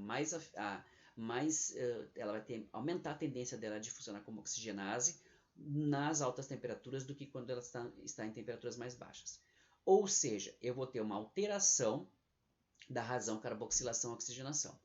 Speaker 1: ela vai aumentar a tendência dela de funcionar como oxigenase nas altas temperaturas do que quando ela está em temperaturas mais baixas. Ou seja, eu vou ter uma alteração da razão carboxilação-oxigenação.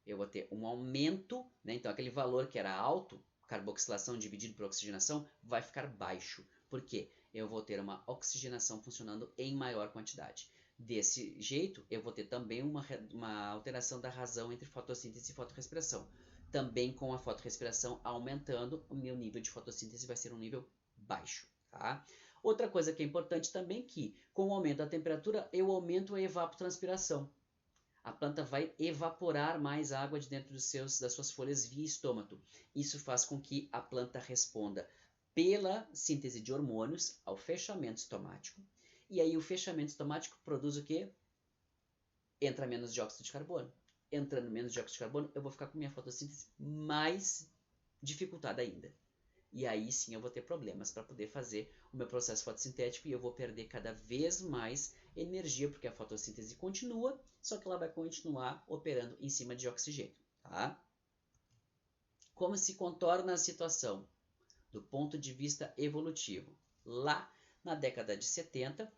Speaker 1: Eu vou ter um aumento, né? Então aquele valor que era alto, carboxilação dividido por oxigenação, vai ficar baixo. Por quê? Eu vou ter uma oxigenação funcionando em maior quantidade. Desse jeito, eu vou ter também uma alteração da razão entre fotossíntese e fotorrespiração. Também com a fotorrespiração aumentando, o meu nível de fotossíntese vai ser um nível baixo. Tá? Outra coisa que é importante também é que, com o aumento da temperatura, eu aumento a evapotranspiração. A planta vai evaporar mais água de dentro das suas folhas via estômago. Isso faz com que a planta responda pela síntese de hormônios ao fechamento estomático. E aí o fechamento estomático produz o quê? Entra menos dióxido de carbono. Entrando menos dióxido de carbono, eu vou ficar com minha fotossíntese mais dificultada ainda. E aí sim eu vou ter problemas para poder fazer o meu processo fotossintético e eu vou perder cada vez mais energia, porque a fotossíntese continua, só que ela vai continuar operando em cima de oxigênio. Tá? Como se contorna a situação do ponto de vista evolutivo? Lá na década de 60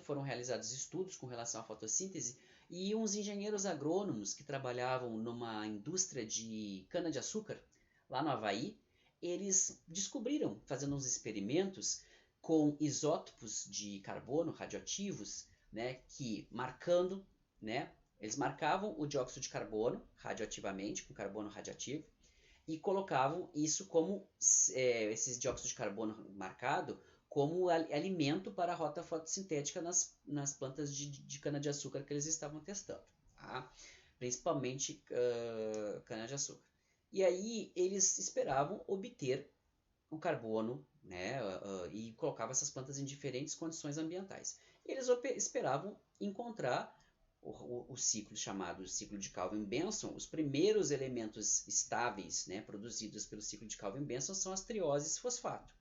Speaker 1: foram realizados estudos com relação à fotossíntese e uns engenheiros agrônomos que trabalhavam numa indústria de cana-de-açúcar lá no Havaí, eles descobriram, fazendo uns experimentos com isótopos de carbono radioativos, né, que marcando, né, eles marcavam o dióxido de carbono radioativamente, com carbono radioativo, e colocavam isso como, esse dióxido de carbono marcado, como alimento para a rota fotossintética nas plantas de cana-de-açúcar que eles estavam testando, tá? Principalmente cana-de-açúcar. E aí eles esperavam obter o carbono, né, e colocavam essas plantas em diferentes condições ambientais. Eles esperavam encontrar o ciclo chamado ciclo de Calvin-Benson. Os primeiros elementos estáveis, né, produzidos pelo ciclo de Calvin-Benson são as trioses fosfato,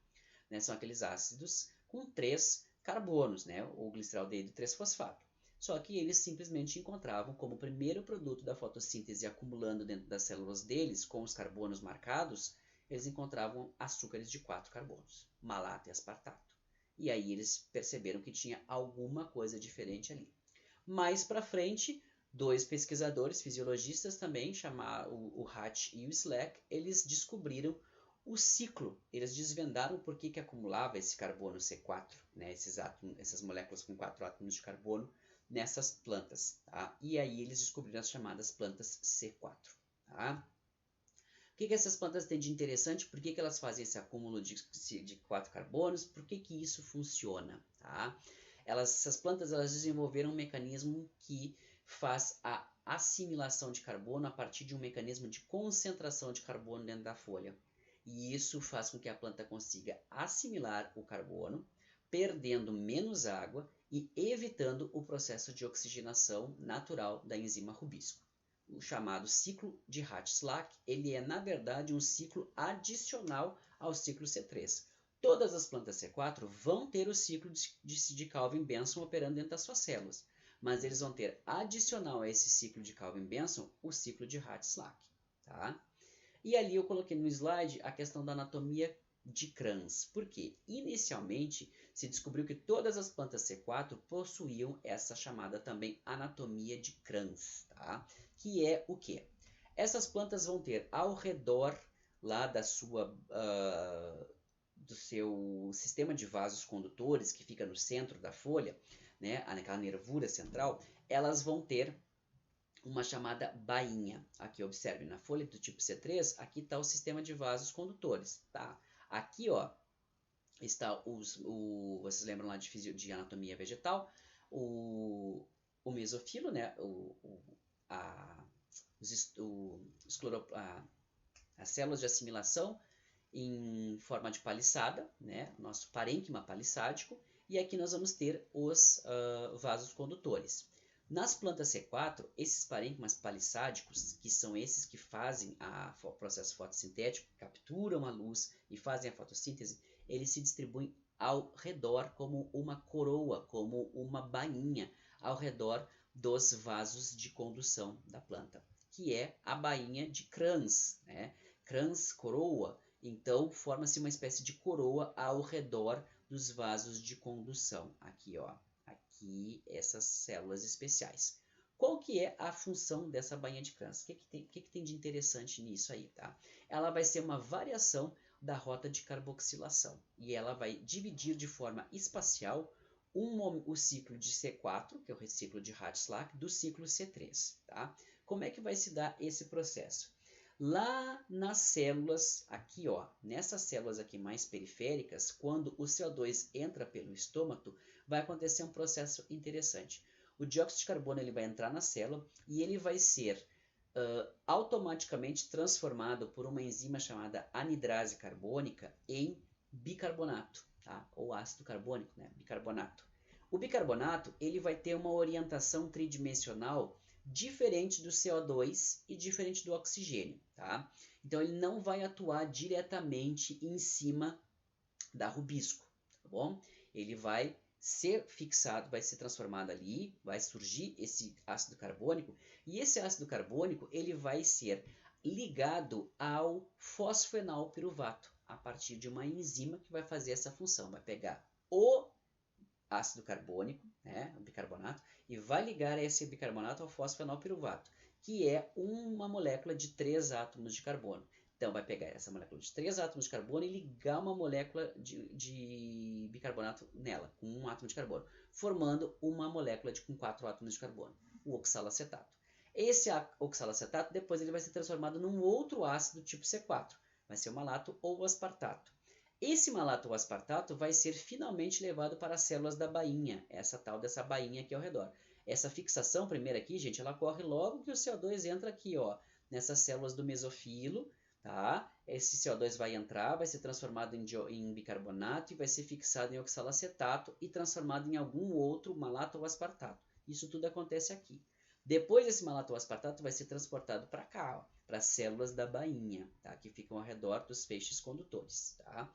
Speaker 1: né, são aqueles ácidos com 3 carbonos, né, o gliceraldeído 3-fosfato. Só que eles simplesmente encontravam como primeiro produto da fotossíntese acumulando dentro das células deles, com os carbonos marcados, eles encontravam açúcares de 4 carbonos, malato e aspartato. E aí eles perceberam que tinha alguma coisa diferente ali. Mais para frente, 2 pesquisadores fisiologistas também, o Hatch e o Slack, eles descobriram o ciclo. Eles desvendaram por que acumulava esse carbono C4, né, essas moléculas com 4 átomos de carbono nessas plantas. Tá? E aí eles descobriram as chamadas plantas C4. Tá? O que essas plantas têm de interessante? Por que elas fazem esse acúmulo de 4 carbonos? Por que isso funciona? Tá? Essas plantas desenvolveram um mecanismo que faz a assimilação de carbono a partir de um mecanismo de concentração de carbono dentro da folha. E isso faz com que a planta consiga assimilar o carbono, perdendo menos água e evitando o processo de oxigenação natural da enzima rubisco. O chamado ciclo de Hatch-Slack, ele é na verdade um ciclo adicional ao ciclo C3. Todas as plantas C4 vão ter o ciclo de Calvin-Benson operando dentro das suas células, mas eles vão ter adicional a esse ciclo de Calvin-Benson o ciclo de Hatch-Slack. Tá? E ali eu coloquei no slide a questão da anatomia de Kranz. Por quê? Inicialmente se descobriu que todas as plantas C4 possuíam essa chamada também anatomia de Kranz, tá? Que é o quê? Essas plantas vão ter ao redor lá do seu sistema de vasos condutores, que fica no centro da folha, né, naquela nervura central, elas vão ter uma chamada bainha. Aqui, observe, na folha do tipo C3, aqui está o sistema de vasos condutores. Tá? Aqui, ó, está vocês lembram lá de anatomia vegetal, o mesofilo, né, as células de assimilação em forma de paliçada, né, nosso parênquima palissádico, e aqui nós vamos ter os vasos condutores. Nas plantas C4, esses parênquimas palissádicos, que são esses que fazem o processo fotossintético, capturam a luz e fazem a fotossíntese, eles se distribuem ao redor como uma coroa, como uma bainha, ao redor dos vasos de condução da planta, que é a bainha de Kranz, né? Kranz, coroa, então forma-se uma espécie de coroa ao redor dos vasos de condução. Aqui, ó. Aqui, essas células especiais. Qual que é a função dessa bainha de Kranz? O que tem de interessante nisso aí, tá? Ela vai ser uma variação da rota de carboxilação e ela vai dividir de forma espacial o ciclo de C4, que é o ciclo de Hatch-Slack, do ciclo C3, tá? Como é que vai se dar esse processo? Lá nas células, aqui ó, nessas células aqui mais periféricas, quando o CO2 entra pelo estômago, vai acontecer um processo interessante. O dióxido de carbono ele vai entrar na célula e ele vai ser automaticamente transformado por uma enzima chamada anidrase carbônica em bicarbonato, tá? Ou ácido carbônico, né? Bicarbonato. O bicarbonato ele vai ter uma orientação tridimensional diferente do CO2 e diferente do oxigênio, tá? Então ele não vai atuar diretamente em cima da rubisco, tá bom? Ele vai ser fixado, vai ser transformado ali, vai surgir esse ácido carbônico, e esse ácido carbônico ele vai ser ligado ao fosfenalpiruvato, a partir de uma enzima que vai fazer essa função, vai pegar o ácido carbônico, né, o bicarbonato, e vai ligar esse bicarbonato ao fosfenolpiruvato, que é uma molécula de 3 átomos de carbono. Então, vai pegar essa molécula de 3 átomos de carbono e ligar uma molécula de bicarbonato nela, com 1 átomo de carbono, formando uma molécula com 4 átomos de carbono, o oxalacetato. Esse oxalacetato, depois ele vai ser transformado num outro ácido tipo C4, vai ser o malato ou o aspartato. Esse malato ou aspartato vai ser finalmente levado para as células da bainha, essa tal dessa bainha aqui ao redor. Essa fixação primeira aqui, gente, ela ocorre logo que o CO2 entra aqui, ó, nessas células do mesofilo, tá? Esse CO2 vai entrar, vai ser transformado em bicarbonato e vai ser fixado em oxalacetato e transformado em algum outro malato ou aspartato. Isso tudo acontece aqui. Depois desse malato ou aspartato vai ser transportado para cá, para as células da bainha, tá? Que ficam ao redor dos feixes condutores, tá?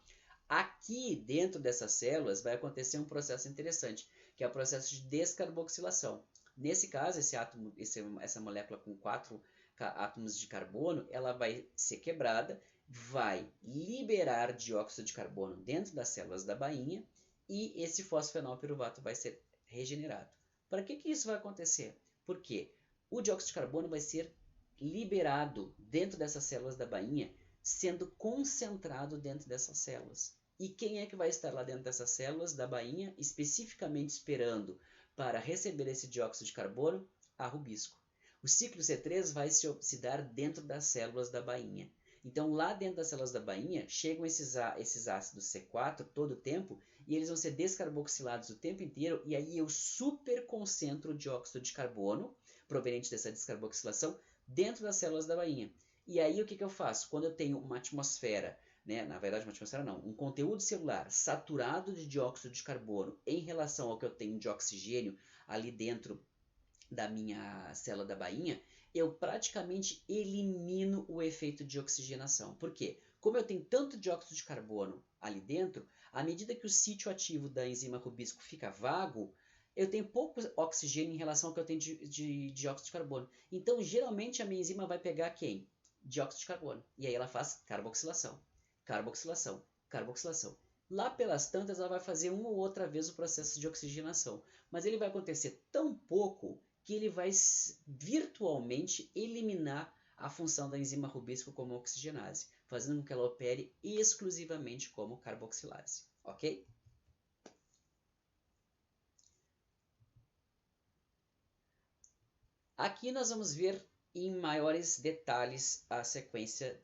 Speaker 1: Aqui dentro dessas células vai acontecer um processo interessante, que é o processo de descarboxilação. Nesse caso, essa molécula com 4 átomos de carbono, ela vai ser quebrada, vai liberar dióxido de carbono dentro das células da bainha e esse fosfenolpiruvato vai ser regenerado. Para que isso vai acontecer? Porque o dióxido de carbono vai ser liberado dentro dessas células da bainha, sendo concentrado dentro dessas células. E quem é que vai estar lá dentro dessas células da bainha, especificamente esperando para receber esse dióxido de carbono? A rubisco. O ciclo C3 vai se dar dentro das células da bainha. Então, lá dentro das células da bainha, chegam esses ácidos C4 todo o tempo, e eles vão ser descarboxilados o tempo inteiro, e aí eu superconcentro o dióxido de carbono, proveniente dessa descarboxilação, dentro das células da bainha. E aí o que eu faço? Quando eu tenho uma atmosfera, né, na verdade uma atmosfera não, um conteúdo celular saturado de dióxido de carbono em relação ao que eu tenho de oxigênio ali dentro da minha célula da bainha, eu praticamente elimino o efeito de oxigenação. Por quê? Como eu tenho tanto dióxido de carbono ali dentro, à medida que o sítio ativo da enzima rubisco fica vago, eu tenho pouco oxigênio em relação ao que eu tenho de dióxido de carbono. Então, geralmente, a minha enzima vai pegar quem? Dióxido de carbono. E aí ela faz carboxilação, carboxilação, carboxilação. Lá pelas tantas, ela vai fazer uma ou outra vez o processo de oxigenação. Mas ele vai acontecer tão pouco que ele vai virtualmente eliminar a função da enzima rubisco como oxigenase, fazendo com que ela opere exclusivamente como carboxilase. Ok? Aqui nós vamos ver em maiores detalhes a sequência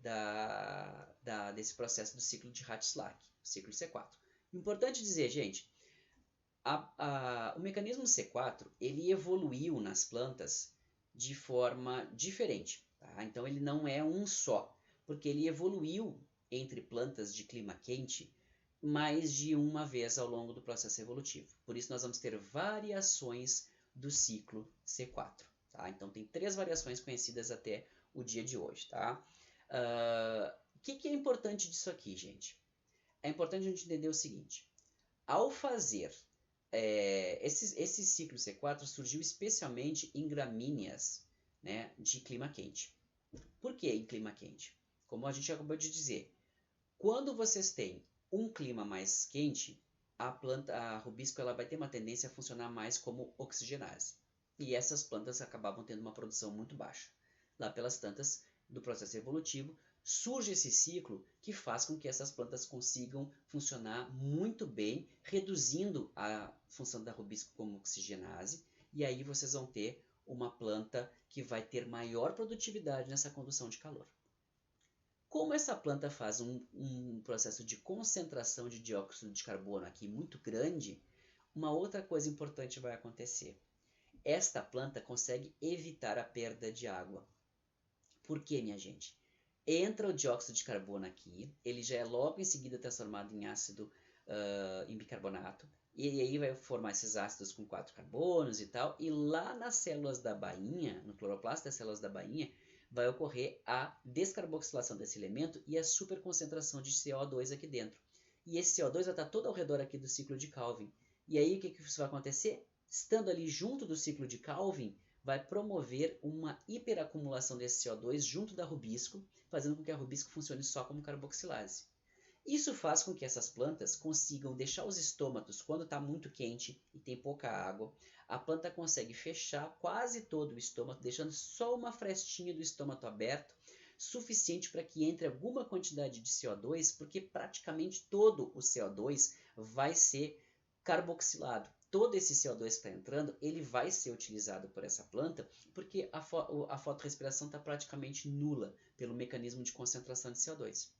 Speaker 1: desse processo do ciclo de Hatch-Slack, ciclo C4. Importante dizer, gente, o mecanismo C4 ele evoluiu nas plantas de forma diferente. Tá? Então ele não é um só, porque ele evoluiu entre plantas de clima quente mais de uma vez ao longo do processo evolutivo. Por isso nós vamos ter variações do ciclo C4. Tá? Então tem 3 variações conhecidas até o dia de hoje. Tá? O que é importante disso aqui, gente? É importante a gente entender o seguinte. Ao fazer esse ciclo C4 surgiu especialmente em gramíneas, né, de clima quente. Por que em clima quente? Como a gente acabou de dizer, quando vocês têm um clima mais quente, a rubisco ela vai ter uma tendência a funcionar mais como oxigenase. E essas plantas acabavam tendo uma produção muito baixa. Lá pelas tantas do processo evolutivo, surge esse ciclo que faz com que essas plantas consigam funcionar muito bem, reduzindo a função da rubisco como oxigenase, e aí vocês vão ter uma planta que vai ter maior produtividade nessa condução de calor. Como essa planta faz um processo de concentração de dióxido de carbono aqui muito grande, uma outra coisa importante vai acontecer. Esta planta consegue evitar a perda de água. Por quê, minha gente? entra o dióxido de carbono aqui, ele já é logo em seguida transformado em ácido, em bicarbonato, e aí vai formar esses ácidos com 4 carbonos e tal, e lá nas células da bainha, no cloroplasto das células da bainha, vai ocorrer a descarboxilação desse elemento e a superconcentração de CO2 aqui dentro. E esse CO2 vai estar todo ao redor aqui do ciclo de Calvin. E aí o que isso vai acontecer? Estando ali junto do ciclo de Calvin, vai promover uma hiperacumulação desse CO2 junto da rubisco, fazendo com que a rubisco funcione só como carboxilase. Isso faz com que essas plantas consigam deixar os estômatos quando está muito quente e tem pouca água. A planta consegue fechar quase todo o estômato, deixando só uma frestinha do estômato aberto, suficiente para que entre alguma quantidade de CO2, porque praticamente todo o CO2 vai ser carboxilado. Todo esse CO2 que está entrando, ele vai ser utilizado por essa planta, porque a fotorrespiração está praticamente nula pelo mecanismo de concentração de CO2.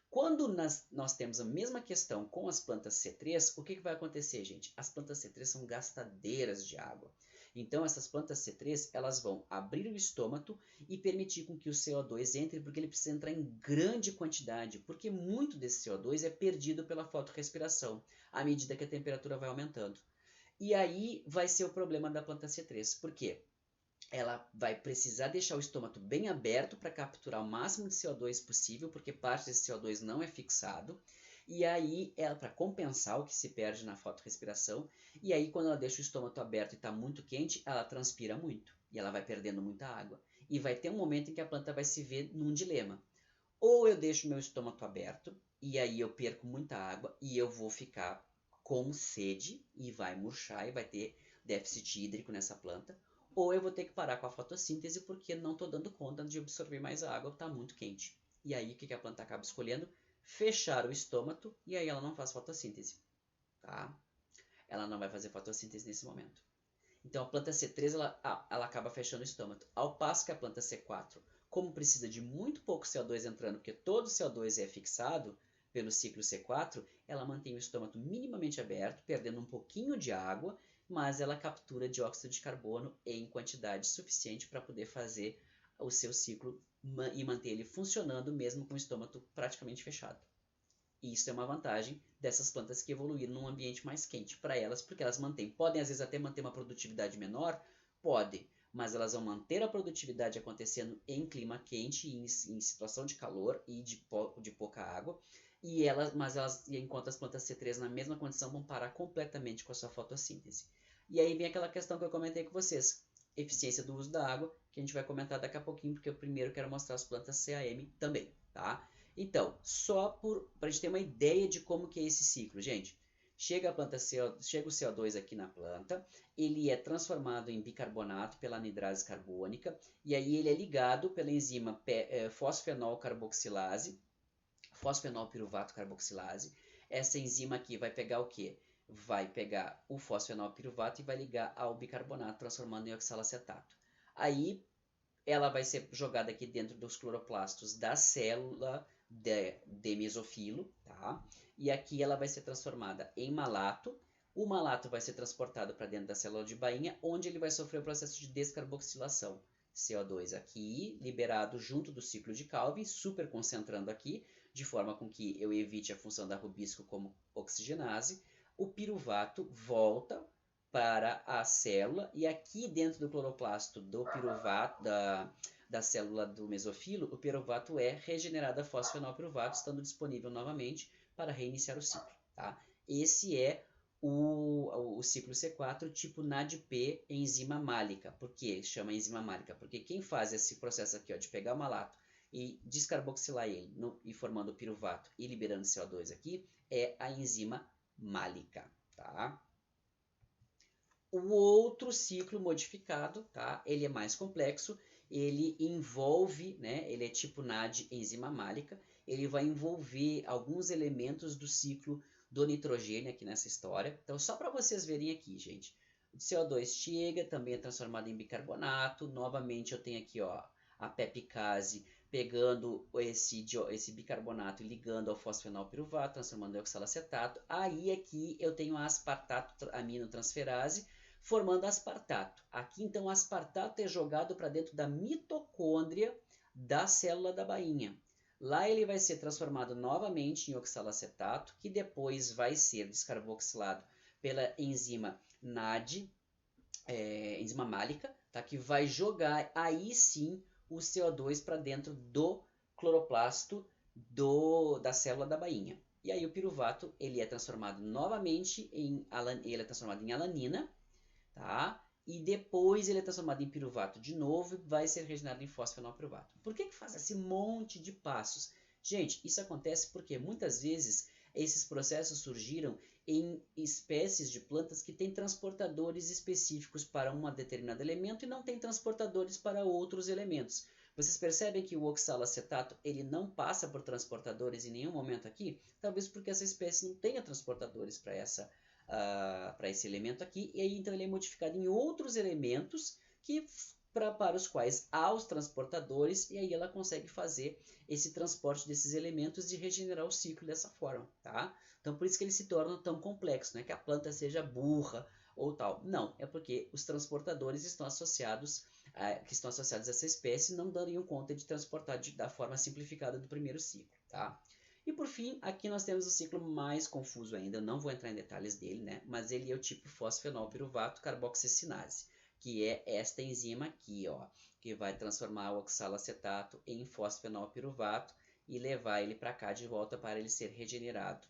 Speaker 1: Quando nós temos a mesma questão com as plantas C3, o que vai acontecer, gente? As plantas C3 são gastadeiras de água. Então, essas plantas C3, elas vão abrir o estômato e permitir com que o CO2 entre, porque ele precisa entrar em grande quantidade, porque muito desse CO2 é perdido pela fotorrespiração, à medida que a temperatura vai aumentando. E aí vai ser o problema da planta C3. Por quê? Ela vai precisar deixar o estômago bem aberto para capturar o máximo de CO2 possível, porque parte desse CO2 não é fixado. E aí, para compensar o que se perde na fotorrespiração, e aí quando ela deixa o estômago aberto e está muito quente, ela transpira muito, e ela vai perdendo muita água. E vai ter um momento em que a planta vai se ver num dilema. Ou eu deixo meu estômago aberto, e aí eu perco muita água, e eu vou ficar com sede, e vai murchar, e vai ter déficit hídrico nessa planta. Ou eu vou ter que parar com a fotossíntese porque não estou dando conta de absorver mais a água, está muito quente. E aí o que a planta acaba escolhendo? Fechar o estômago e aí ela não faz fotossíntese. Tá? Ela não vai fazer fotossíntese nesse momento. Então a planta C3 ela acaba fechando o estômago. Ao passo que a planta C4, como precisa de muito pouco CO2 entrando, porque todo o CO2 é fixado pelo ciclo C4, ela mantém o estômago minimamente aberto, perdendo um pouquinho de água, mas ela captura dióxido de carbono em quantidade suficiente para poder fazer o seu ciclo e manter ele funcionando mesmo com o estômago praticamente fechado. E isso é uma vantagem dessas plantas que evoluíram num ambiente mais quente para elas, porque elas podem às vezes até manter uma produtividade menor, podem, mas elas vão manter a produtividade acontecendo em clima quente, em situação de calor e de pouca água, enquanto as plantas C3 na mesma condição vão parar completamente com a sua fotossíntese. E aí vem aquela questão que eu comentei com vocês, eficiência do uso da água, que a gente vai comentar daqui a pouquinho, porque eu primeiro quero mostrar as plantas CAM também, tá? Então, só para a gente ter uma ideia de como que é esse ciclo, gente. Chega o CO2 aqui na planta, ele é transformado em bicarbonato pela anidrase carbônica, e aí ele é ligado pela enzima fosfenol carboxilase, fosfenol piruvato carboxilase. Essa enzima aqui vai pegar o quê? Vai pegar o fosfenol piruvato e vai ligar ao bicarbonato, transformando em oxalacetato. Aí ela vai ser jogada aqui dentro dos cloroplastos da célula de mesofilo, tá? E aqui ela vai ser transformada em malato. O malato vai ser transportado para dentro da célula de bainha, onde ele vai sofrer o processo de descarboxilação. CO2 aqui, liberado junto do ciclo de Calvin, super concentrando aqui, de forma com que eu evite a função da rubisco como oxigenase. O piruvato volta para a célula e aqui dentro do cloroplasto do piruvato, da célula do mesofilo, o piruvato é regenerado a fosfenolpiruvato, estando disponível novamente para reiniciar o ciclo. Tá? Esse é o ciclo C4 tipo NADP enzima málica. Por que chama enzima málica? Porque quem faz esse processo aqui ó, de pegar o malato e descarboxilar ele e formando o piruvato e liberando CO2 aqui é a enzima málica. Tá? O outro ciclo modificado, tá? Ele é mais complexo, ele envolve, né? Ele é tipo NAD enzima málica, ele vai envolver alguns elementos do ciclo do nitrogênio aqui nessa história. Então, só para vocês verem aqui, gente. O CO2 chega, também é transformado em bicarbonato. Novamente, eu tenho aqui ó, a pepicase pegando esse bicarbonato e ligando ao fosfenolpiruvato, transformando em oxalacetato. Aí aqui eu tenho a aspartato aminotransferase, formando aspartato. Aqui então o aspartato é jogado para dentro da mitocôndria da célula da bainha. Lá ele vai ser transformado novamente em oxalacetato, que depois vai ser descarboxilado pela enzima NAD, enzima málica, tá? Que vai jogar aí sim o CO2 para dentro do cloroplasto da célula da bainha. E aí o piruvato ele é transformado novamente ele é transformado em alanina, tá? E depois ele é transformado em piruvato de novo e vai ser regenerado em fosfenolpiruvato. Por que faz esse monte de passos? Gente, isso acontece porque muitas vezes esses processos surgiram em espécies de plantas que têm transportadores específicos para um determinado elemento e não têm transportadores para outros elementos. Vocês percebem que o oxalacetato ele não passa por transportadores em nenhum momento aqui? Talvez porque essa espécie não tenha transportadores para esse elemento aqui, e aí então ele é modificado em outros elementos para os quais há os transportadores, e aí ela consegue fazer esse transporte desses elementos e regenerar o ciclo dessa forma, tá? Então por isso que ele se torna tão complexo, não é que a planta seja burra ou tal, não, é porque os transportadores estão associados a essa espécie não dariam conta de transportar da forma simplificada do primeiro ciclo, tá? E por fim, aqui nós temos o ciclo mais confuso ainda, eu não vou entrar em detalhes dele, né? Mas ele é o tipo fosfenolpiruvato carboxicinase, que é esta enzima aqui, ó, que vai transformar o oxalacetato em fosfenolpiruvato e levar ele para cá de volta para ele ser regenerado,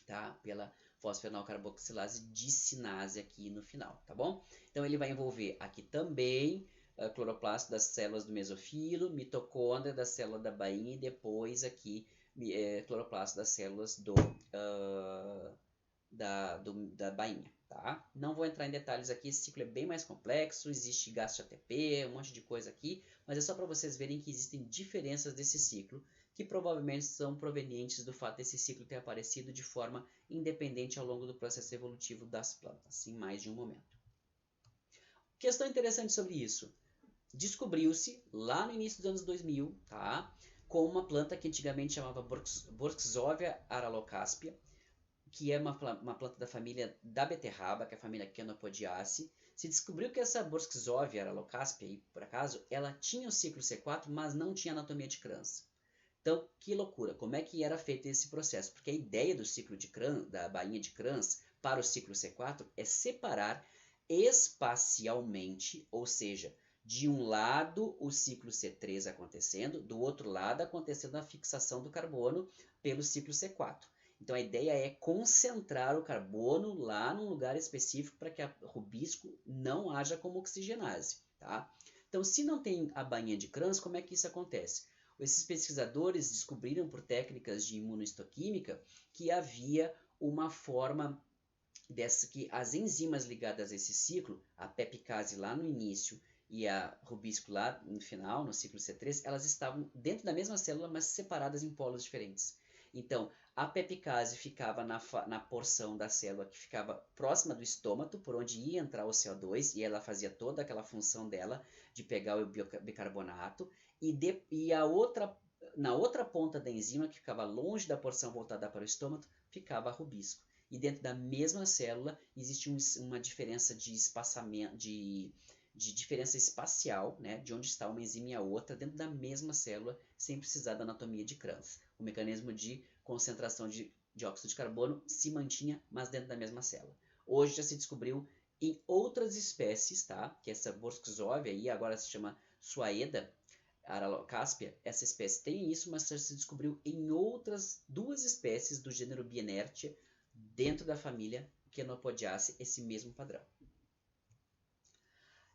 Speaker 1: tá? Pela fosfenolcarboxilase discinase aqui no final, tá bom? Então ele vai envolver aqui também cloroplasto das células do mesofilo, mitocôndria da célula da bainha e depois aqui cloroplasto das células da bainha, tá? Não vou entrar em detalhes aqui, esse ciclo é bem mais complexo, existe gasto ATP, um monte de coisa aqui, mas é só para vocês verem que existem diferenças desse ciclo, que provavelmente são provenientes do fato desse ciclo ter aparecido de forma independente ao longo do processo evolutivo das plantas, em mais de um momento. Questão interessante sobre isso. Descobriu-se, lá no início dos anos 2000, tá? Com uma planta que antigamente chamava Borxovia aralocaspia, que é uma planta da família da beterraba, que é a família Chenopodiaceae. Se descobriu que essa Borxovia aralocaspia, por acaso, ela tinha o ciclo C4, mas não tinha anatomia de Kranz. Então, que loucura! Como é que era feito esse processo? Porque a ideia do ciclo de Kranz, da bainha de Kranz, para o ciclo C4 é separar espacialmente, ou seja, de um lado o ciclo C3 acontecendo, do outro lado acontecendo a fixação do carbono pelo ciclo C4. Então a ideia é concentrar o carbono lá num lugar específico para que a rubisco não haja como oxigenase, tá? Então se não tem a bainha de Kranz, como é que isso acontece? Esses pesquisadores descobriram por técnicas de imunohistoquímica que havia uma forma que as enzimas ligadas a esse ciclo, a pepicase lá no início e a rubisco lá no final, no ciclo C3, elas estavam dentro da mesma célula, mas separadas em polos diferentes. Então, a pepicase ficava na porção da célula que ficava próxima do estômato, por onde ia entrar o CO2, e ela fazia toda aquela função dela de pegar o bicarbonato, na outra ponta da enzima, que ficava longe da porção voltada para o estômago, ficava a rubisco. E dentro da mesma célula existe uma diferença de espaçamento, de diferença espacial, né, de onde está uma enzima e a outra, dentro da mesma célula, sem precisar da anatomia de Kranz. O mecanismo de concentração de dióxido de carbono se mantinha, mas dentro da mesma célula. Hoje já se descobriu em outras espécies, tá, que essa Borxovia aí agora se chama Suaeda aralocaspia, essa espécie tem isso, mas já se descobriu em outras duas espécies do gênero Bienertia, dentro da família Chenopodiaceae, esse mesmo padrão.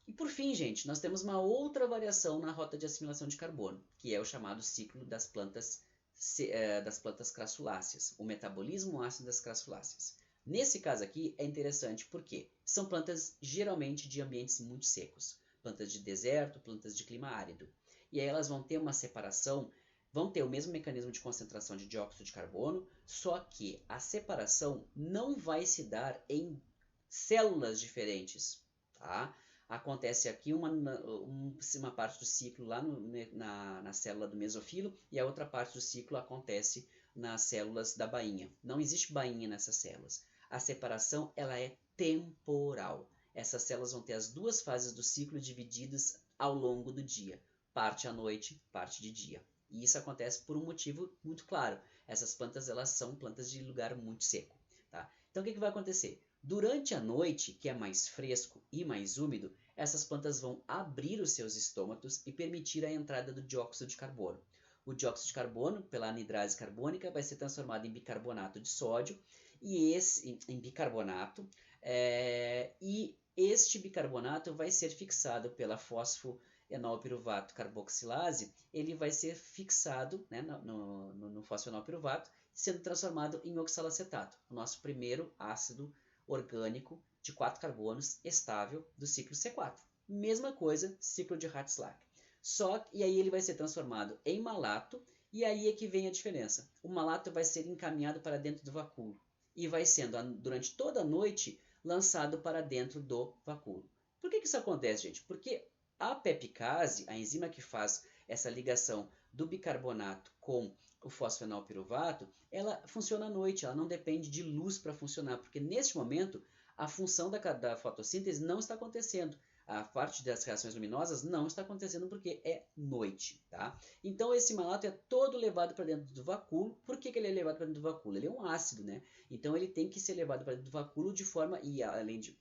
Speaker 1: E por fim, gente, nós temos uma outra variação na rota de assimilação de carbono, que é o chamado ciclo das plantas crassuláceas, o metabolismo ácido das crassuláceas. Nesse caso aqui é interessante porque são plantas geralmente de ambientes muito secos, plantas de deserto, plantas de clima árido. E aí elas vão ter uma separação, vão ter o mesmo mecanismo de concentração de dióxido de carbono, só que a separação não vai se dar em células diferentes, tá? Acontece aqui uma parte do ciclo lá na célula do mesofilo e a outra parte do ciclo acontece nas células da bainha. Não existe bainha nessas células. A separação ela é temporal. Essas células vão ter as duas fases do ciclo divididas ao longo do dia. Parte à noite, parte de dia. E isso acontece por um motivo muito claro. Essas plantas, elas são plantas de lugar muito seco, tá? Então, o que vai acontecer? Durante a noite, que é mais fresco e mais úmido, essas plantas vão abrir os seus estômatos e permitir a entrada do dióxido de carbono. O dióxido de carbono, pela anidrase carbônica, vai ser transformado em bicarbonato de sódio e em bicarbonato, e este bicarbonato vai ser fixado pela fosfoenolpiruvato carboxilase, ele vai ser fixado, né, no fosfoenolpiruvato, sendo transformado em oxalacetato, o nosso primeiro ácido orgânico de 4 carbonos estável do ciclo C4. Mesma coisa, ciclo de Hartslag. E aí ele vai ser transformado em malato, e aí é que vem a diferença. O malato vai ser encaminhado para dentro do vacúolo e vai sendo, durante toda a noite, lançado para dentro do vacúolo. Por que isso acontece, gente? Porque a pepicase, a enzima que faz essa ligação do bicarbonato com o fosfenolpiruvato, ela funciona à noite, ela não depende de luz para funcionar, porque neste momento a função da fotossíntese não está acontecendo. A parte das reações luminosas não está acontecendo porque é noite, tá? Então esse malato é todo levado para dentro do vacúolo. Por que ele é levado para dentro do vacúolo? Ele é um ácido, né? Então ele tem que ser levado para dentro do vacúolo de forma, e além de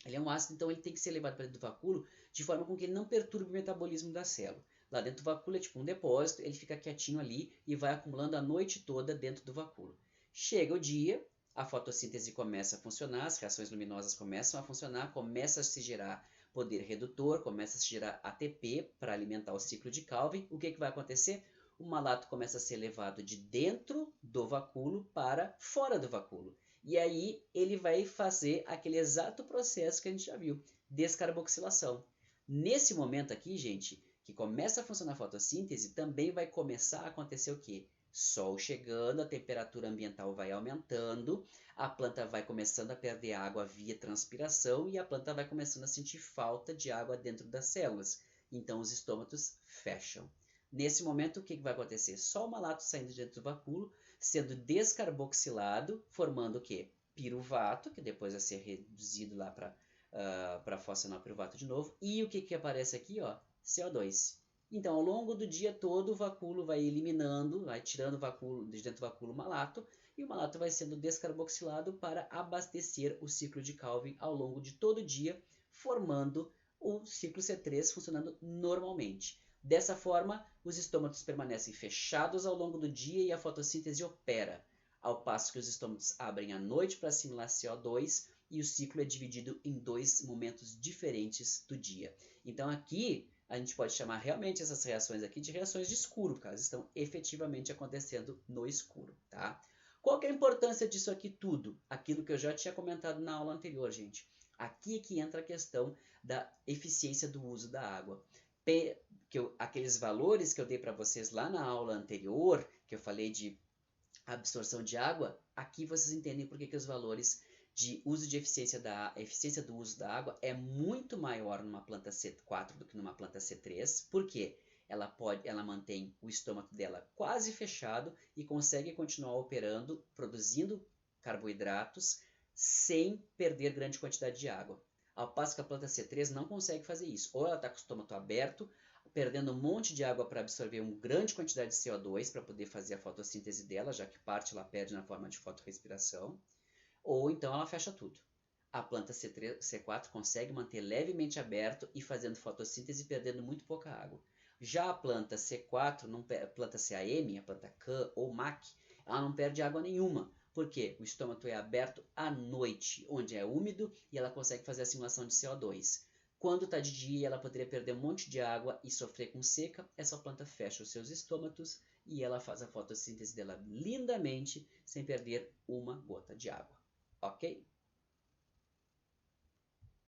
Speaker 1: ele é um ácido, então ele tem que ser levado para dentro do vacúolo de forma com que ele não perturbe o metabolismo da célula. Lá dentro do vacúolo é tipo um depósito, ele fica quietinho ali e vai acumulando a noite toda dentro do vacúolo. Chega o dia, a fotossíntese começa a funcionar, as reações luminosas começam a funcionar, começa a se gerar poder redutor, começa a se gerar ATP para alimentar o ciclo de Calvin. O que vai acontecer? O malato começa a ser levado de dentro do vacúolo para fora do vacúolo. E aí ele vai fazer aquele exato processo que a gente já viu, descarboxilação. Nesse momento aqui, gente, que começa a funcionar a fotossíntese, também vai começar a acontecer o quê? Sol chegando, a temperatura ambiental vai aumentando, a planta vai começando a perder água via transpiração e a planta vai começando a sentir falta de água dentro das células. Então os estômatos fecham. Nesse momento, o que vai acontecer? Só o malato saindo dentro do vacúolo, sendo descarboxilado, formando o quê? Piruvato, que depois vai ser reduzido lá para fosfenolpiruvato de novo. E o que aparece aqui? Ó, CO2. Então, ao longo do dia todo, o vacúolo vai eliminando, vai tirando o vacúolo, de dentro do vacúolo o malato, e o malato vai sendo descarboxilado para abastecer o ciclo de Calvin ao longo de todo o dia, formando o ciclo C3 funcionando normalmente. Dessa forma, os estômatos permanecem fechados ao longo do dia e a fotossíntese opera, ao passo que os estômatos abrem à noite para assimilar CO2 e o ciclo é dividido em 2 momentos diferentes do dia. Então aqui a gente pode chamar realmente essas reações aqui de reações de escuro, porque elas estão efetivamente acontecendo no escuro, tá? Qual que é a importância disso aqui tudo? Aquilo que eu já tinha comentado na aula anterior, gente. Aqui é que entra a questão da eficiência do uso da água. Aqueles valores que eu dei para vocês lá na aula anterior, que eu falei de absorção de água, aqui vocês entendem por que os valores de uso de eficiência do uso da água é muito maior numa planta C4 do que numa planta C3. Por quê? Ela mantém o estômago dela quase fechado e consegue continuar operando, produzindo carboidratos sem perder grande quantidade de água. Ao passo que a planta C3 não consegue fazer isso. Ou ela está com o estômago aberto, perdendo um monte de água para absorver uma grande quantidade de CO2 para poder fazer a fotossíntese dela, já que parte ela perde na forma de fotorrespiração, ou então ela fecha tudo. A planta C4 consegue manter levemente aberto e fazendo fotossíntese perdendo muito pouca água. Já a planta C4, a planta CAM, a planta CAN ou MAC, ela não perde água nenhuma. Por quê? O estômago é aberto à noite, onde é úmido e ela consegue fazer a assimilação de CO2. Quando está de dia, ela poderia perder um monte de água e sofrer com seca. Essa planta fecha os seus estômatos e ela faz a fotossíntese dela lindamente, sem perder uma gota de água. Ok?